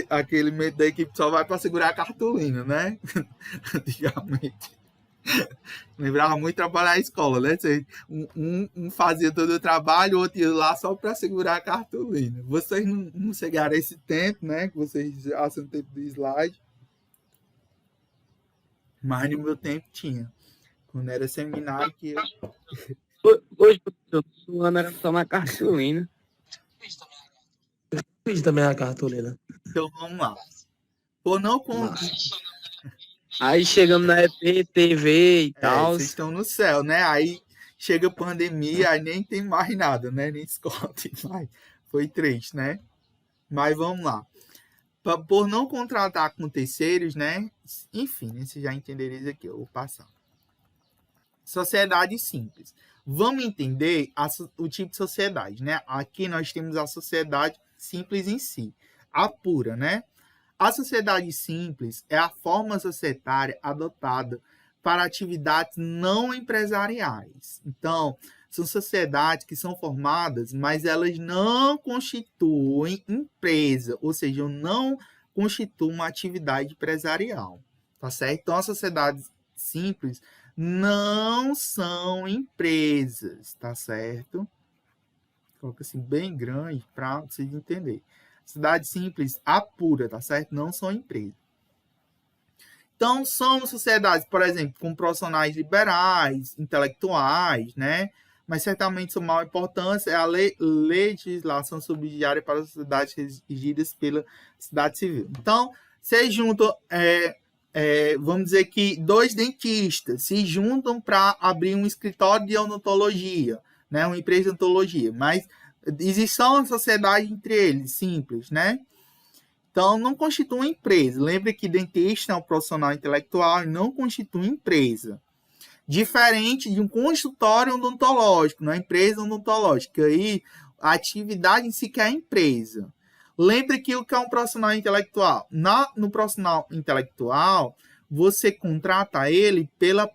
Aquele medo da equipe só vai para segurar a cartolina, né? Antigamente. Lembrava muito trabalhar na escola, né? Um fazia todo o trabalho, o outro ia lá só para segurar a cartolina. Vocês não chegaram a esse tempo, né? Que vocês já são tempo do slide. Mas no meu tempo tinha. Quando era seminário que eu... Hoje, professor, o ano era só uma cartolina. Fiz também a cartolina. Então vamos lá. Por não Aí chegamos na EP, TV e tal. vocês estão no céu, né? Aí chega a pandemia, aí nem tem mais nada, né? Nem escola tem mais. Foi triste, né? Mas vamos lá. Por não contratar com terceiros, né? Enfim, né? Vocês já entenderam isso aqui, eu vou passar. Sociedade simples. Vamos entender o tipo de sociedade, né? Aqui nós temos a sociedade simples em si, a pura, né? A sociedade simples é a forma societária adotada para atividades não empresariais. Então, são sociedades que são formadas, mas elas não constituem empresa, ou seja, não constituem uma atividade empresarial, tá certo? Então, as sociedades simples não são empresas, tá certo? Coloca assim bem grande para vocês entenderem. Cidade simples, apura, tá certo? Não são empresas. Então, são sociedades, por exemplo, com profissionais liberais, intelectuais, né? Mas certamente sua maior importância é a legislação subsidiária para as sociedades regidas pela sociedade civil. Então, se juntam, vamos dizer que 2 dentistas se juntam para abrir um escritório de odontologia, né? Uma empresa de odontologia, mas existe só uma sociedade entre eles, simples, né? Então, não constitui uma empresa. Lembre que dentista é um profissional intelectual e não constitui empresa. Diferente de um consultório odontológico, não é empresa odontológica. Aí, a atividade em si que é a empresa. Lembre que o que é um profissional intelectual? No profissional intelectual, você contrata ele pela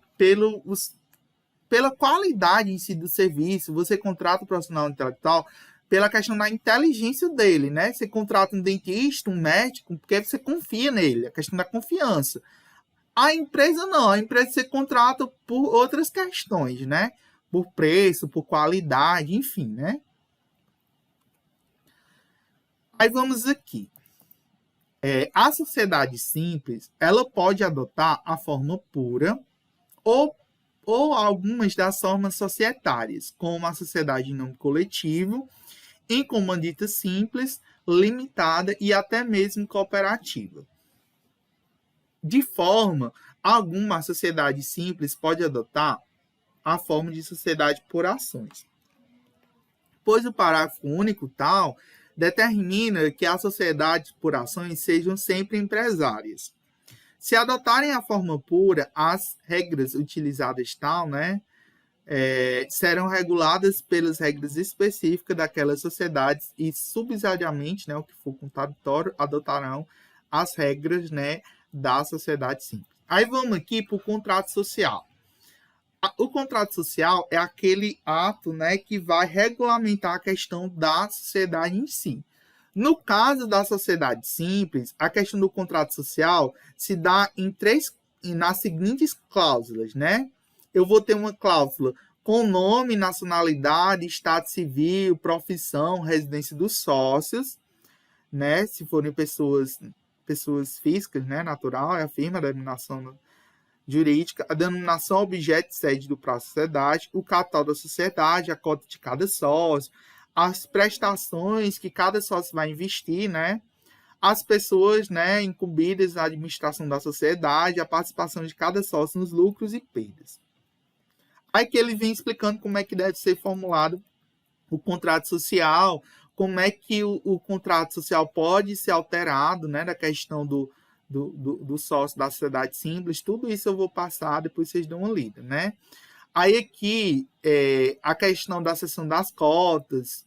qualidade em si do serviço. Você contrata o profissional intelectual pela questão da inteligência dele, né? Você contrata um dentista, um médico, porque você confia nele, a questão da confiança. A empresa não, a empresa você contrata por outras questões, né? Por preço, por qualidade, enfim, né? Aí vamos aqui. A sociedade simples, ela pode adotar a forma pura ou algumas das formas societárias, como a sociedade em nome coletivo, em comandita simples, limitada e até mesmo cooperativa. De forma alguma, a sociedade simples pode adotar a forma de sociedade por ações, pois o parágrafo único tal determina que as sociedades por ações sejam sempre empresárias. Se adotarem a forma pura, as regras utilizadas tal, serão reguladas pelas regras específicas daquelas sociedades e, subsidiariamente, o que for contraditório, adotarão as regras, da sociedade simples. Aí vamos aqui para o contrato social. O contrato social é aquele ato, que vai regulamentar a questão da sociedade em si. No caso da sociedade simples, a questão do contrato social se dá nas seguintes cláusulas, Eu vou ter uma cláusula com nome, nacionalidade, estado civil, profissão, residência dos sócios, Se forem pessoas físicas, natural, é a firma, a denominação jurídica, a denominação objeto e sede do prazo da sociedade, o capital da sociedade, a cota de cada sócio, as prestações que cada sócio vai investir, as pessoas, incumbidas na administração da sociedade, a participação de cada sócio nos lucros e perdas. Aí que ele vem explicando como é que deve ser formulado o contrato social, como é que o contrato social pode ser alterado, da questão do sócio da sociedade simples. Tudo isso eu vou passar, depois vocês dão uma lida, Aí aqui, a questão da cessão das cotas,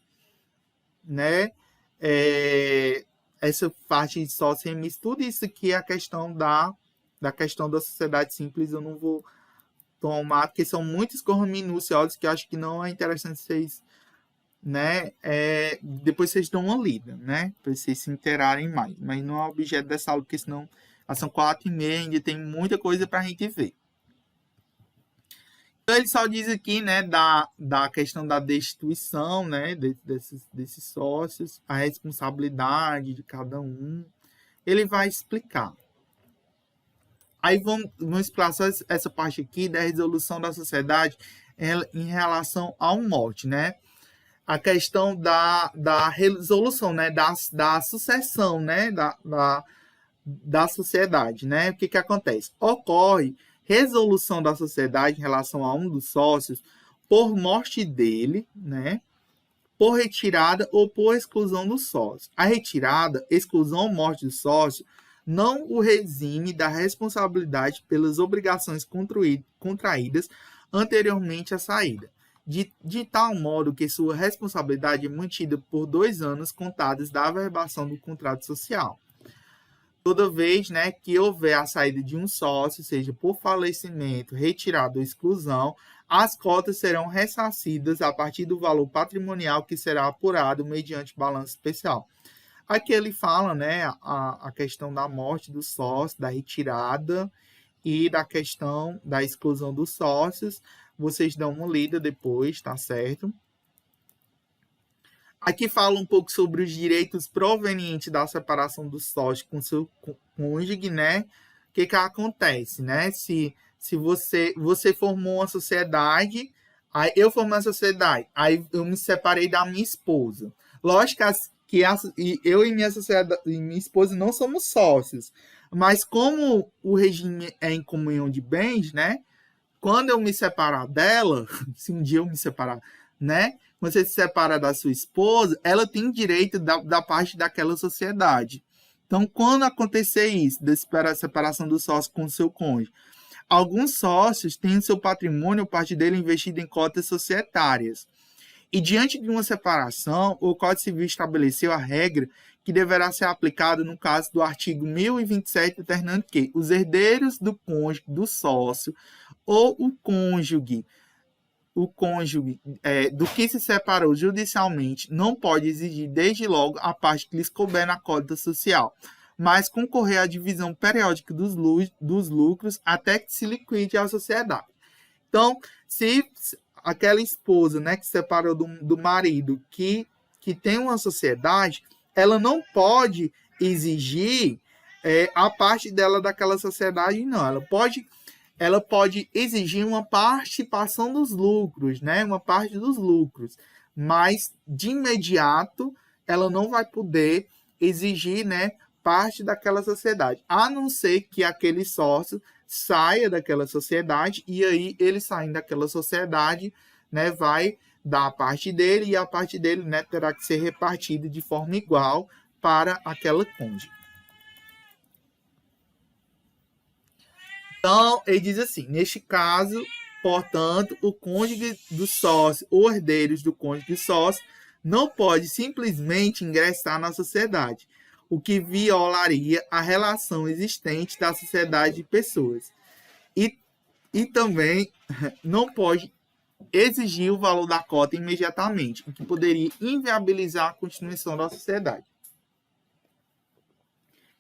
essa parte de sócio e remisso, tudo isso aqui é a questão da sociedade simples, eu não vou tomar, porque são muitos minuciosos que eu acho que não é interessante vocês, depois vocês dão uma lida, para vocês se inteirarem mais, mas não é objeto dessa aula, porque senão são 4h30, ainda tem muita coisa para a gente ver. Então, ele só diz aqui, da questão da destituição, desses sócios, a responsabilidade de cada um. Ele vai explicar. Aí vamos explicar só essa parte aqui da resolução da sociedade em relação ao mote, A questão da resolução, da sucessão, da sociedade, O que acontece? Ocorre resolução da sociedade em relação a um dos sócios por morte dele, por retirada ou por exclusão do sócio. A retirada, exclusão ou morte do sócio não o exime da responsabilidade pelas obrigações contraídas anteriormente à saída, de tal modo que sua responsabilidade é mantida por 2 anos contados da averbação do contrato social. Toda vez, que houver a saída de um sócio, seja por falecimento, retirada ou exclusão, as cotas serão ressarcidas a partir do valor patrimonial que será apurado mediante balanço especial. Aqui ele fala, a questão da morte do sócio, da retirada e da questão da exclusão dos sócios. Vocês dão uma lida depois, tá certo? Aqui fala um pouco sobre os direitos provenientes da separação do sócio com seu cônjuge, O que acontece, Se você formou uma sociedade, aí eu formei uma sociedade, aí eu me separei da minha esposa. Lógico que eu e minha esposa não somos sócios, mas como o regime é em comunhão de bens, Quando eu me separar dela, se um dia eu me separar, Quando você se separa da sua esposa, ela tem direito da parte daquela sociedade. Então, quando acontecer isso, da separação do sócio com o seu cônjuge, alguns sócios têm seu patrimônio, parte dele investido em cotas societárias. E diante de uma separação, o Código Civil estabeleceu a regra que deverá ser aplicada no caso do artigo 1027, determinando que os herdeiros do cônjuge, do sócio, ou o cônjuge do que se separou judicialmente não pode exigir desde logo a parte que lhes couber na cota social, mas concorrer à divisão periódica dos lucros até que se liquide a sociedade. Então, se aquela esposa, que se separou do marido, que tem uma sociedade, ela não pode exigir a parte dela daquela sociedade, não. Ela pode exigir uma participação dos lucros, né? Uma parte dos lucros, mas de imediato ela não vai poder exigir, né, parte daquela sociedade, a não ser que aquele sócio saia daquela sociedade, e aí ele saindo daquela sociedade, né, vai dar a parte dele, e a parte dele, né, terá que ser repartida de forma igual para aquela cônjuge. Então, ele diz assim, neste caso, portanto, o cônjuge do sócio ou herdeiros do cônjuge sócio não pode simplesmente ingressar na sociedade, o que violaria a relação existente da sociedade de pessoas. E também não pode exigir o valor da cota imediatamente, o que poderia inviabilizar a continuação da sociedade.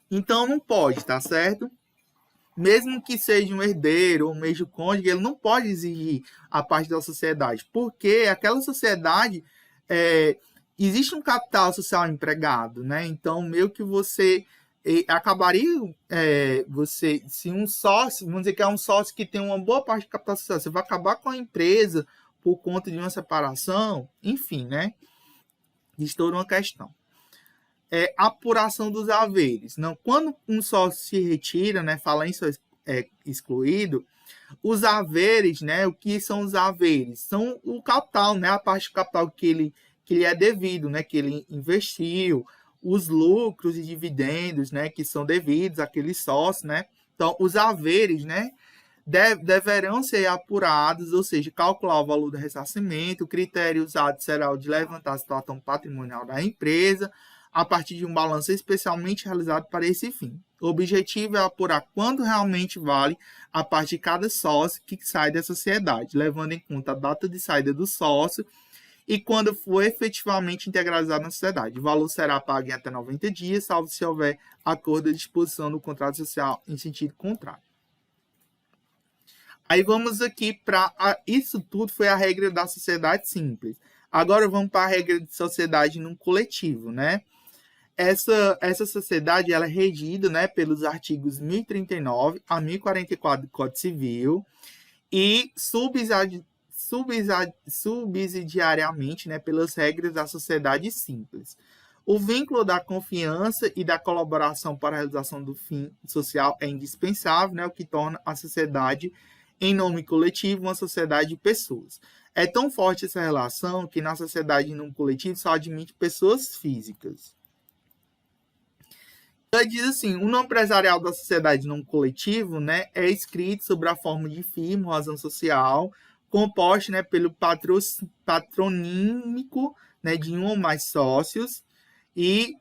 Então, não pode, tá certo? Mesmo que seja um herdeiro ou mesmo cônjuge, ele não pode exigir a parte da sociedade, porque aquela sociedade existe um capital social empregado, né? Então, meio que você acabaria, se um sócio, vamos dizer que é um sócio que tem uma boa parte de capital social, você vai acabar com a empresa por conta de uma separação, enfim, né? Isso toda uma questão. Apuração dos haveres. Não, quando um sócio se retira, né, fala em sócio excluído, os haveres, né, o que são os haveres? São o capital, né, a parte do capital que ele é devido, né, que ele investiu, os lucros e dividendos, né, que são devidos àquele sócio, né? Então, os haveres, né, deverão ser apurados, ou seja, calcular o valor do ressarcimento. O critério usado será o de levantar a situação patrimonial da empresa, a partir de um balanço especialmente realizado para esse fim. O objetivo é apurar quanto realmente vale a parte de cada sócio que sai da sociedade, levando em conta a data de saída do sócio e quando for efetivamente integralizado na sociedade. O valor será pago em até 90 dias, salvo se houver acordo de disposição do contrato social em sentido contrário. Aí vamos aqui para... Isso tudo foi a regra da sociedade simples. Agora vamos para a regra de sociedade num coletivo, né? Essa sociedade ela é regida, né, pelos artigos 1039 a 1044 do Código Civil e subsidiariamente, né, pelas regras da sociedade simples. O vínculo da confiança e da colaboração para a realização do fim social é indispensável, né, o que torna a sociedade em nome coletivo uma sociedade de pessoas. É tão forte essa relação que na sociedade em nome coletivo só admite pessoas físicas. Ela diz assim, o nome empresarial da sociedade não coletivo, né, é escrito sobre a forma de firma, razão social, composto, né, pelo patronímico, né, de um ou mais sócios, e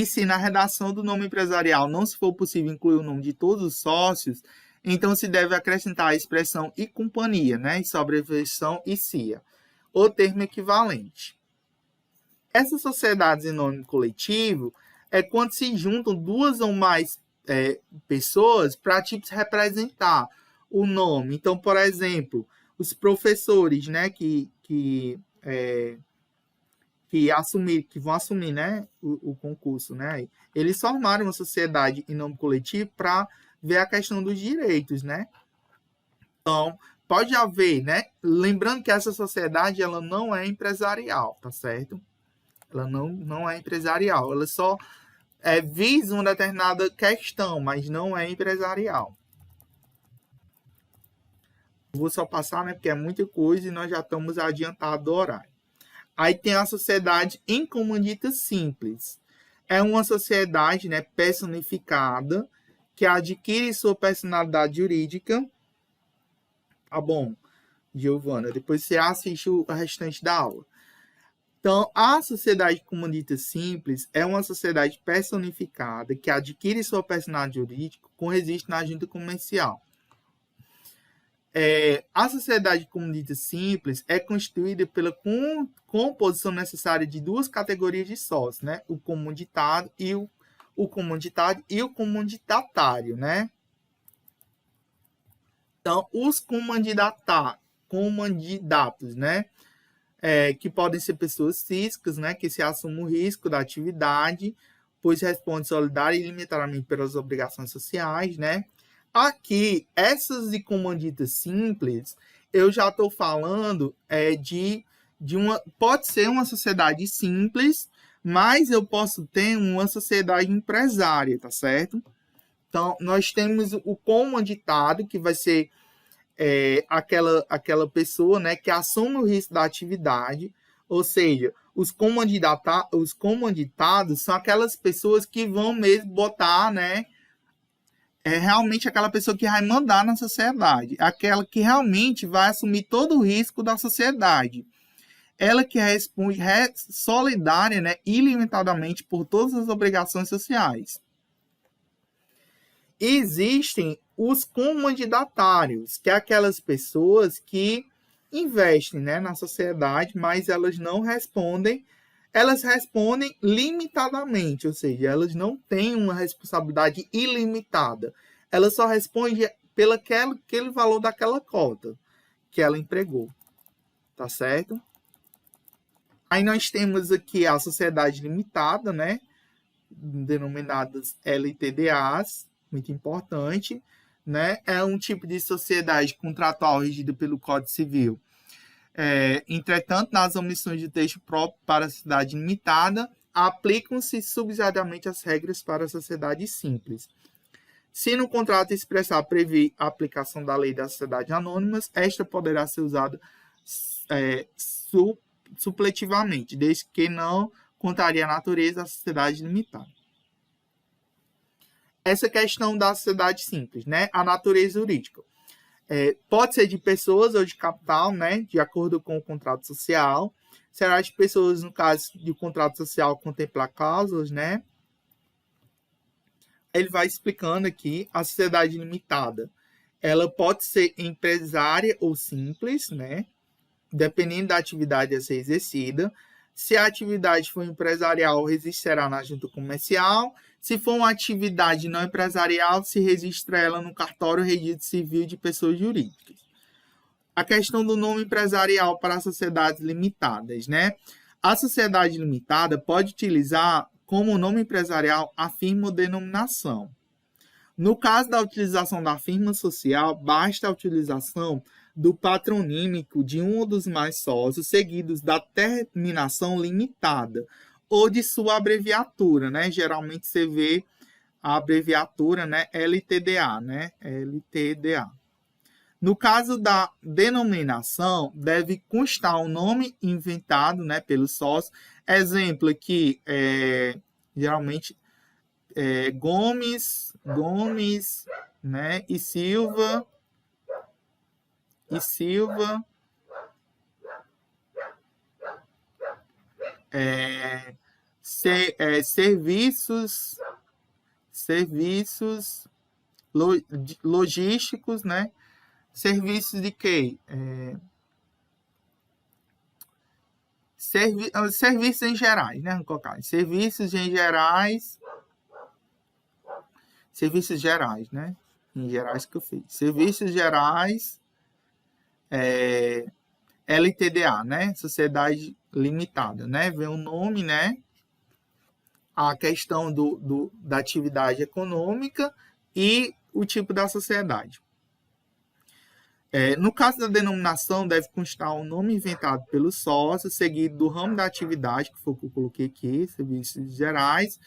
se na redação do nome empresarial não se for possível incluir o nome de todos os sócios, então se deve acrescentar a expressão e companhia, né, e sobreversão e CIA, o termo equivalente. Essas sociedades em nome coletivo é quando se juntam duas ou mais pessoas para representar o nome. Então, por exemplo, os professores, né, que vão assumir, né, o concurso, né, eles formaram uma sociedade em nome coletivo para ver a questão dos direitos, né? Então, pode haver, né? Lembrando que essa sociedade ela não é empresarial, tá certo? Ela não é empresarial, ela só visa uma determinada questão, mas não é empresarial. Vou só passar, né, porque é muita coisa e nós já estamos adiantados do horário. Aí tem a sociedade em comandita simples. É uma sociedade, né, personificada que adquire sua personalidade jurídica. Tá bom, Giovana, depois você assiste o restante da aula. Então, a sociedade comandita simples é uma sociedade personificada que adquire sua personalidade jurídica com registro na junta comercial. A sociedade comandita simples é constituída pela composição necessária de duas categorias de sócios, né? O comanditado e o comandidatário, né? Então, os comandidatos, né? Que podem ser pessoas físicas, né? Que se assumem o risco da atividade, pois responde solidária e ilimitadamente pelas obrigações sociais, né? Aqui, essas de comanditas simples, eu já estou falando de uma... Pode ser uma sociedade simples, mas eu posso ter uma sociedade empresária, tá certo? Então, nós temos o comanditado, que vai ser aquela pessoa, né, que assume o risco da atividade, ou seja, os comanditados são aquelas pessoas que vão mesmo botar, né, realmente aquela pessoa que vai mandar na sociedade, aquela que realmente vai assumir todo o risco da sociedade. Ela que responde solidária, né, ilimitadamente por todas as obrigações sociais. Existem os comandatários, que é aquelas pessoas que investem, né, na sociedade, mas elas não respondem, elas respondem limitadamente, ou seja, elas não têm uma responsabilidade ilimitada. Elas só respondem pelo aquele valor daquela cota que ela empregou. Tá certo? Aí nós temos aqui a sociedade limitada, né, denominadas LTDAs, muito importante, né? É um tipo de sociedade contratual regida pelo Código Civil. Entretanto, nas omissões de texto próprio para a sociedade limitada, aplicam-se subsidiariamente as regras para a sociedade simples. Se no contrato expressar prever a aplicação da lei das sociedades anônimas, esta poderá ser usada supletivamente, desde que não contraria a natureza da sociedade limitada. Essa questão da sociedade simples, né? A natureza jurídica. Pode ser de pessoas ou de capital, né? De acordo com o contrato social. Será de pessoas, no caso de contrato social, contemplar cláusulas, né? Ele vai explicando aqui a sociedade limitada. Ela pode ser empresária ou simples, né? Dependendo da atividade a ser exercida. Se a atividade for empresarial, registrará na junta comercial. Se for uma atividade não empresarial, se registra ela no cartório registro civil de pessoas jurídicas. A questão do nome empresarial para as sociedades limitadas, né? A sociedade limitada pode utilizar como nome empresarial a firma ou denominação. No caso da utilização da firma social, basta a utilização do patronímico de um ou dos mais sócios, seguidos da terminação limitada, ou de sua abreviatura, né? Geralmente você vê a abreviatura, né? LTDA, né? LTDA. No caso da denominação, deve constar o nome inventado, né, pelo sócio. Exemplo aqui, geralmente, Gomes, né, e Silva, serviços logísticos, né? Serviços de quê? Serviços em gerais, né? Vamos colocar. Serviços em gerais. Serviços gerais, né? Em gerais que eu fiz. Serviços gerais. LTDA, né? Sociedade limitada, né? Vem o nome, né? A questão da atividade econômica e o tipo da sociedade. No caso da denominação, deve constar o nome inventado pelo sócio, seguido do ramo da atividade, que foi o que eu coloquei aqui, serviços gerais,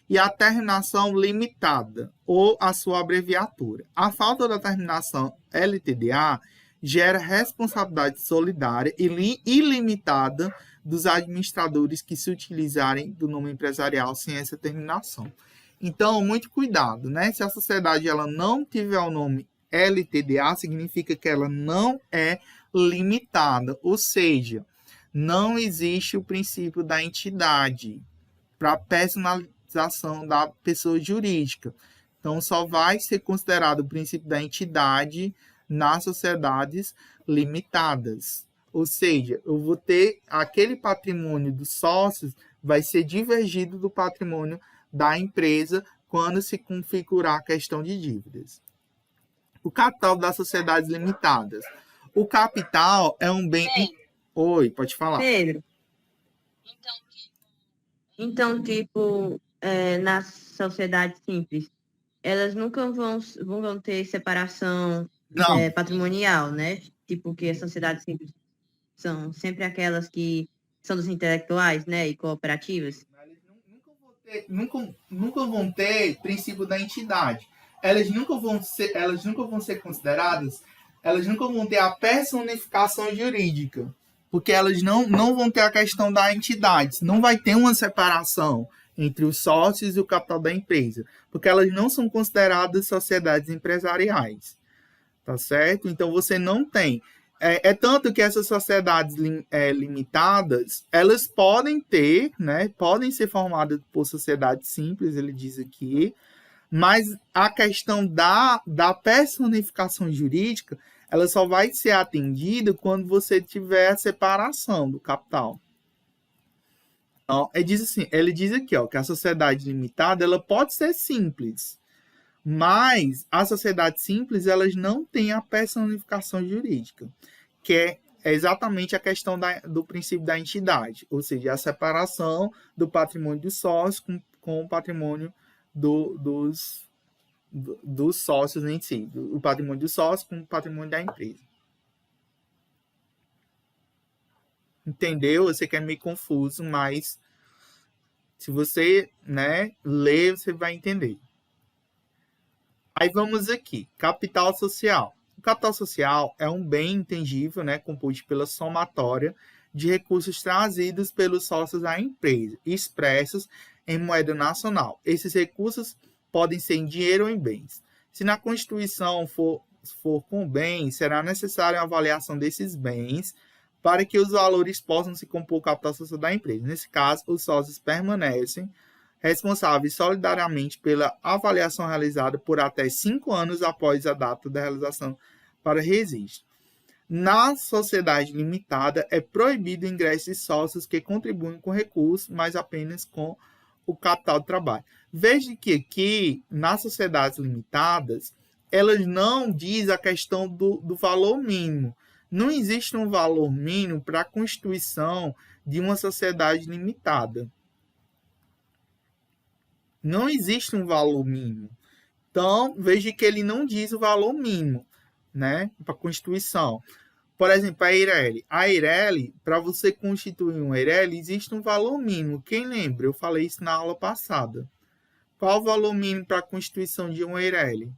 e a terminação limitada, ou a sua abreviatura. A falta da terminação LTDA gera responsabilidade solidária e ilimitada dos administradores que se utilizarem do nome empresarial sem essa terminação. Então, muito cuidado, né? Se a sociedade ela não tiver o nome LTDA, significa que ela não é limitada, ou seja, não existe o princípio da entidade para personalização da pessoa jurídica. Então, só vai ser considerado o princípio da entidade nas sociedades limitadas. Ou seja, eu vou ter aquele patrimônio dos sócios vai ser divergido do patrimônio da empresa quando se configurar a questão de dívidas. O capital das sociedades limitadas. O capital é um bem... Oi, pode falar. Pedro, então, tipo, nas sociedades simples, elas nunca vão ter separação Não, patrimonial, né? Tipo, que as sociedades simples são sempre aquelas que são dos intelectuais, né? E cooperativas. elas nunca vão ter princípio da entidade. Elas nunca vão ser consideradas, elas nunca vão ter a personificação jurídica, porque elas não vão ter a questão da entidade. Não vai ter uma separação entre os sócios e o capital da empresa, porque elas não são consideradas sociedades empresariais, tá certo? Então você não tem. É tanto que essas sociedades limitadas, elas podem ter, né? Podem ser formadas por sociedades simples, ele diz aqui, mas a questão da personificação jurídica, ela só vai ser atendida quando você tiver a separação do capital. Então, ele diz aqui, ó, que a sociedade limitada, ela pode ser simples, mas as sociedades simples, elas não têm a personificação jurídica, que é exatamente a questão do princípio da entidade, ou seja, a separação do patrimônio dos sócios com o patrimônio dos sócios em si, o patrimônio dos sócios com o patrimônio da empresa. Entendeu? Eu sei que é meio confuso, mas se você, né, ler, você vai entender. Aí vamos aqui, capital social. O capital social é um bem intangível, né, composto pela somatória de recursos trazidos pelos sócios à empresa, expressos em moeda nacional. Esses recursos podem ser em dinheiro ou em bens. Se na Constituição for com bens, será necessária a avaliação desses bens para que os valores possam se compor o capital social da empresa. Nesse caso, os sócios permanecem responsáveis solidariamente pela avaliação realizada por até 5 anos após a data da realização para registro. Na sociedade limitada, é proibido o ingresso de sócios que contribuem com recursos, mas apenas com o capital de trabalho. Veja que aqui, nas sociedades limitadas, elas não dizem a questão do valor mínimo. Não existe um valor mínimo para a constituição de uma sociedade limitada. Não existe um valor mínimo. Então, veja que ele não diz o valor mínimo, né, para a Constituição. Por exemplo, a Eireli. A Eireli, para você constituir um Eireli, existe um valor mínimo. Quem lembra? Eu falei isso na aula passada. Qual o valor mínimo para a constituição de um Eireli?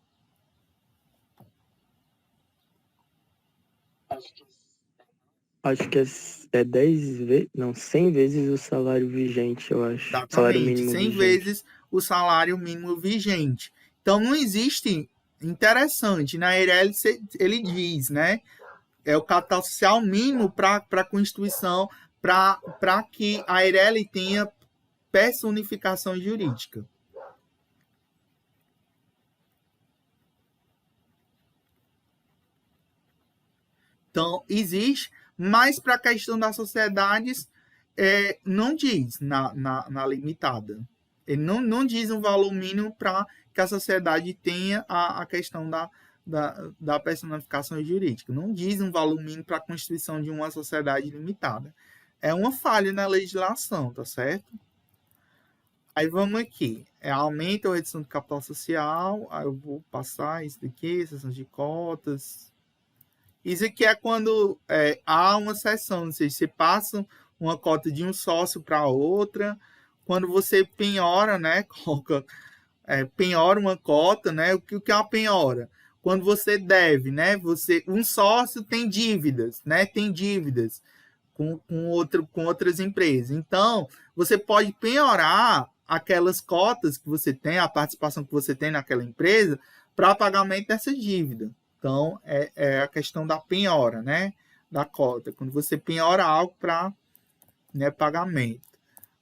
Acho que é 10 vezes, não, 100 vezes o salário vigente, eu acho. Exatamente, Salário mínimo 100 vigente. vezes o salário mínimo vigente. Então, não existe... Interessante, na Eireli ele diz, né? É o capital social mínimo para a Constituição, para que a Eireli tenha personificação jurídica. Então, existe, mas para a questão das sociedades, não diz na limitada. Ele não diz um valor mínimo para que a sociedade tenha a questão da personificação jurídica. Não diz um valor mínimo para a constituição de uma sociedade limitada. É uma falha na legislação, tá certo? Aí vamos aqui. Aumenta ou redução do capital social. Aí eu vou passar isso daqui, seção de cotas. Isso aqui é quando há uma cessão, ou seja, você passa uma cota de um sócio para outra. Quando você penhora, né, penhora uma cota, né? O que é uma penhora? Quando você deve, né? Um sócio tem dívidas, né? Tem dívidas com outras empresas. Então, você pode penhorar aquelas cotas que você tem, a participação que você tem naquela empresa, para pagamento dessa dívida. Então, é a questão da penhora, né? Da cota. Quando você penhora algo para, né, pagamento.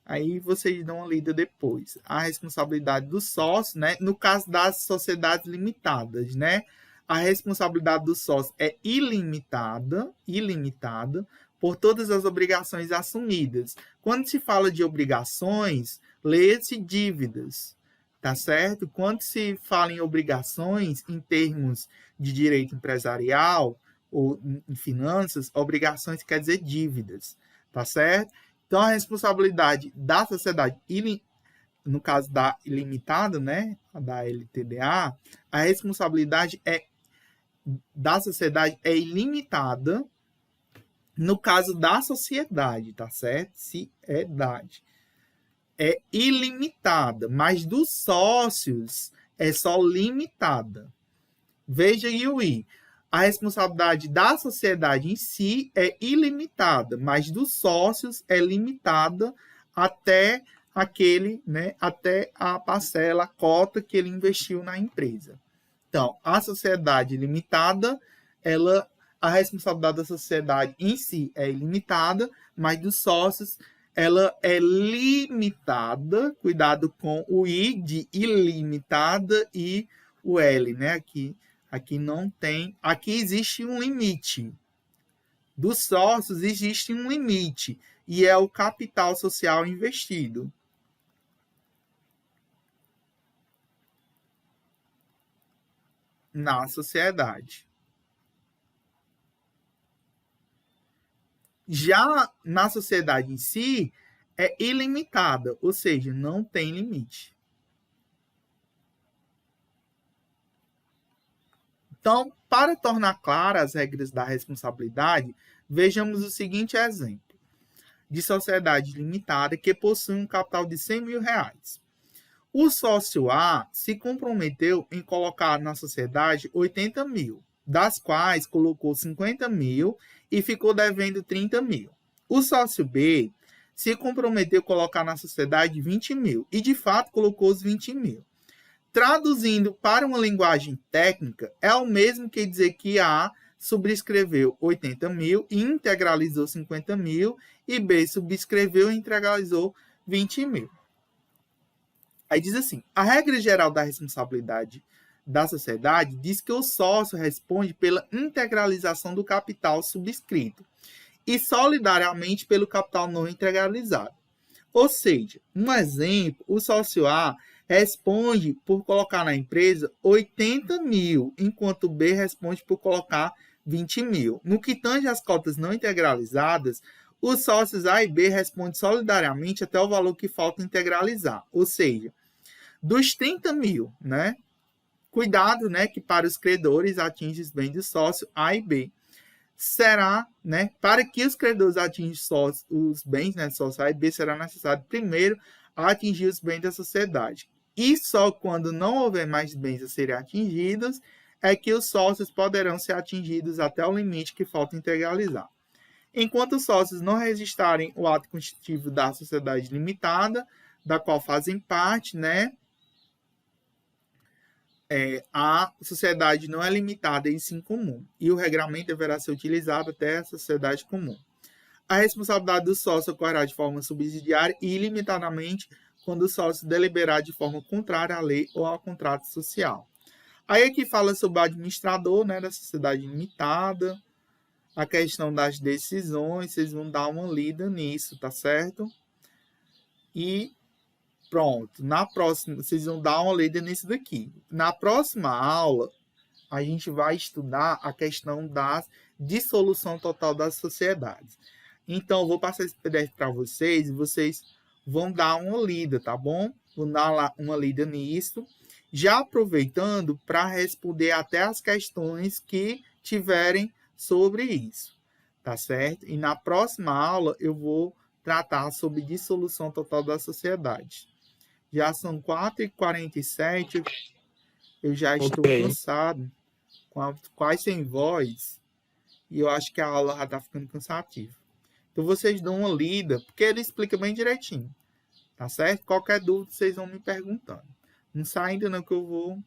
Aí vocês dão uma lida depois. A responsabilidade do sócio, né? No caso das sociedades limitadas, né? A responsabilidade do sócio é ilimitada por todas as obrigações assumidas. Quando se fala de obrigações, lê-se dívidas, tá certo? Quando se fala em obrigações, em termos de direito empresarial ou em finanças, obrigações quer dizer dívidas, tá certo? Então, a responsabilidade da sociedade no caso da ilimitada, né, da LTDA, a responsabilidade da sociedade é ilimitada no caso da sociedade, tá certo? Sociedade. É ilimitada, mas dos sócios é só limitada. Veja aí o I. A responsabilidade da sociedade em si é ilimitada, mas dos sócios é limitada até aquele, né, até a parcela, a cota que ele investiu na empresa. Então, a sociedade limitada, a responsabilidade da sociedade em si é ilimitada, mas dos sócios ela é limitada. Cuidado com o I de ilimitada e o L, né? Aqui não tem. Aqui existe um limite. Dos sócios existe um limite e é o capital social investido. Na sociedade. Já na sociedade em si, é ilimitada, ou seja, não tem limite. Então, para tornar claras as regras da responsabilidade, vejamos o seguinte exemplo de sociedade limitada que possui um capital de R$100 mil. O sócio A se comprometeu em colocar na sociedade 80 mil, das quais colocou 50 mil e ficou devendo 30 mil. O sócio B se comprometeu a colocar na sociedade 20 mil e, de fato, colocou os 20 mil. Traduzindo para uma linguagem técnica, é o mesmo que dizer que A subscreveu 80 mil e integralizou 50 mil e B subscreveu e integralizou 20 mil. Aí diz assim, a regra geral da responsabilidade da sociedade diz que o sócio responde pela integralização do capital subscrito e solidariamente pelo capital não integralizado. Ou seja, um exemplo, o sócio A responde por colocar na empresa 80 mil, enquanto o B responde por colocar 20 mil. No que tange às cotas não integralizadas, os sócios A e B respondem solidariamente até o valor que falta integralizar. Ou seja, dos 30 mil, né? Cuidado, né, que para os credores atinge os bens do sócio A e B. Será, né, para que os credores atinjam os bens, né, sócio A e B, será necessário primeiro atingir os bens da sociedade. E só quando não houver mais bens a serem atingidos é que os sócios poderão ser atingidos até o limite que falta integralizar. Enquanto os sócios não registrarem o ato constitutivo da sociedade limitada, da qual fazem parte, né, a sociedade não é limitada em sim comum e o regramento deverá ser utilizado até a sociedade comum. A responsabilidade do sócio ocorrerá de forma subsidiária e ilimitadamente quando o sócio deliberar de forma contrária à lei ou ao contrato social. Aí aqui fala sobre o administrador, né, da sociedade limitada, a questão das decisões, vocês vão dar uma lida nisso, tá certo? E pronto, na próxima, vocês vão dar uma lida nisso daqui. Na próxima aula, a gente vai estudar a questão da dissolução total das sociedades. Então, eu vou passar esse PDF para vocês e vocês vão dar uma lida, tá bom? Vão dar uma lida nisso, já aproveitando para responder até as questões que tiverem sobre isso, tá certo? E na próxima aula, eu vou tratar sobre dissolução total da sociedade. Já são 4h47, eu já estou cansado, quase sem voz, e eu acho que a aula já está ficando cansativa. Então, vocês dão uma lida, porque ele explica bem direitinho, tá certo? Qualquer dúvida, vocês vão me perguntando. Não sai ainda não que eu vou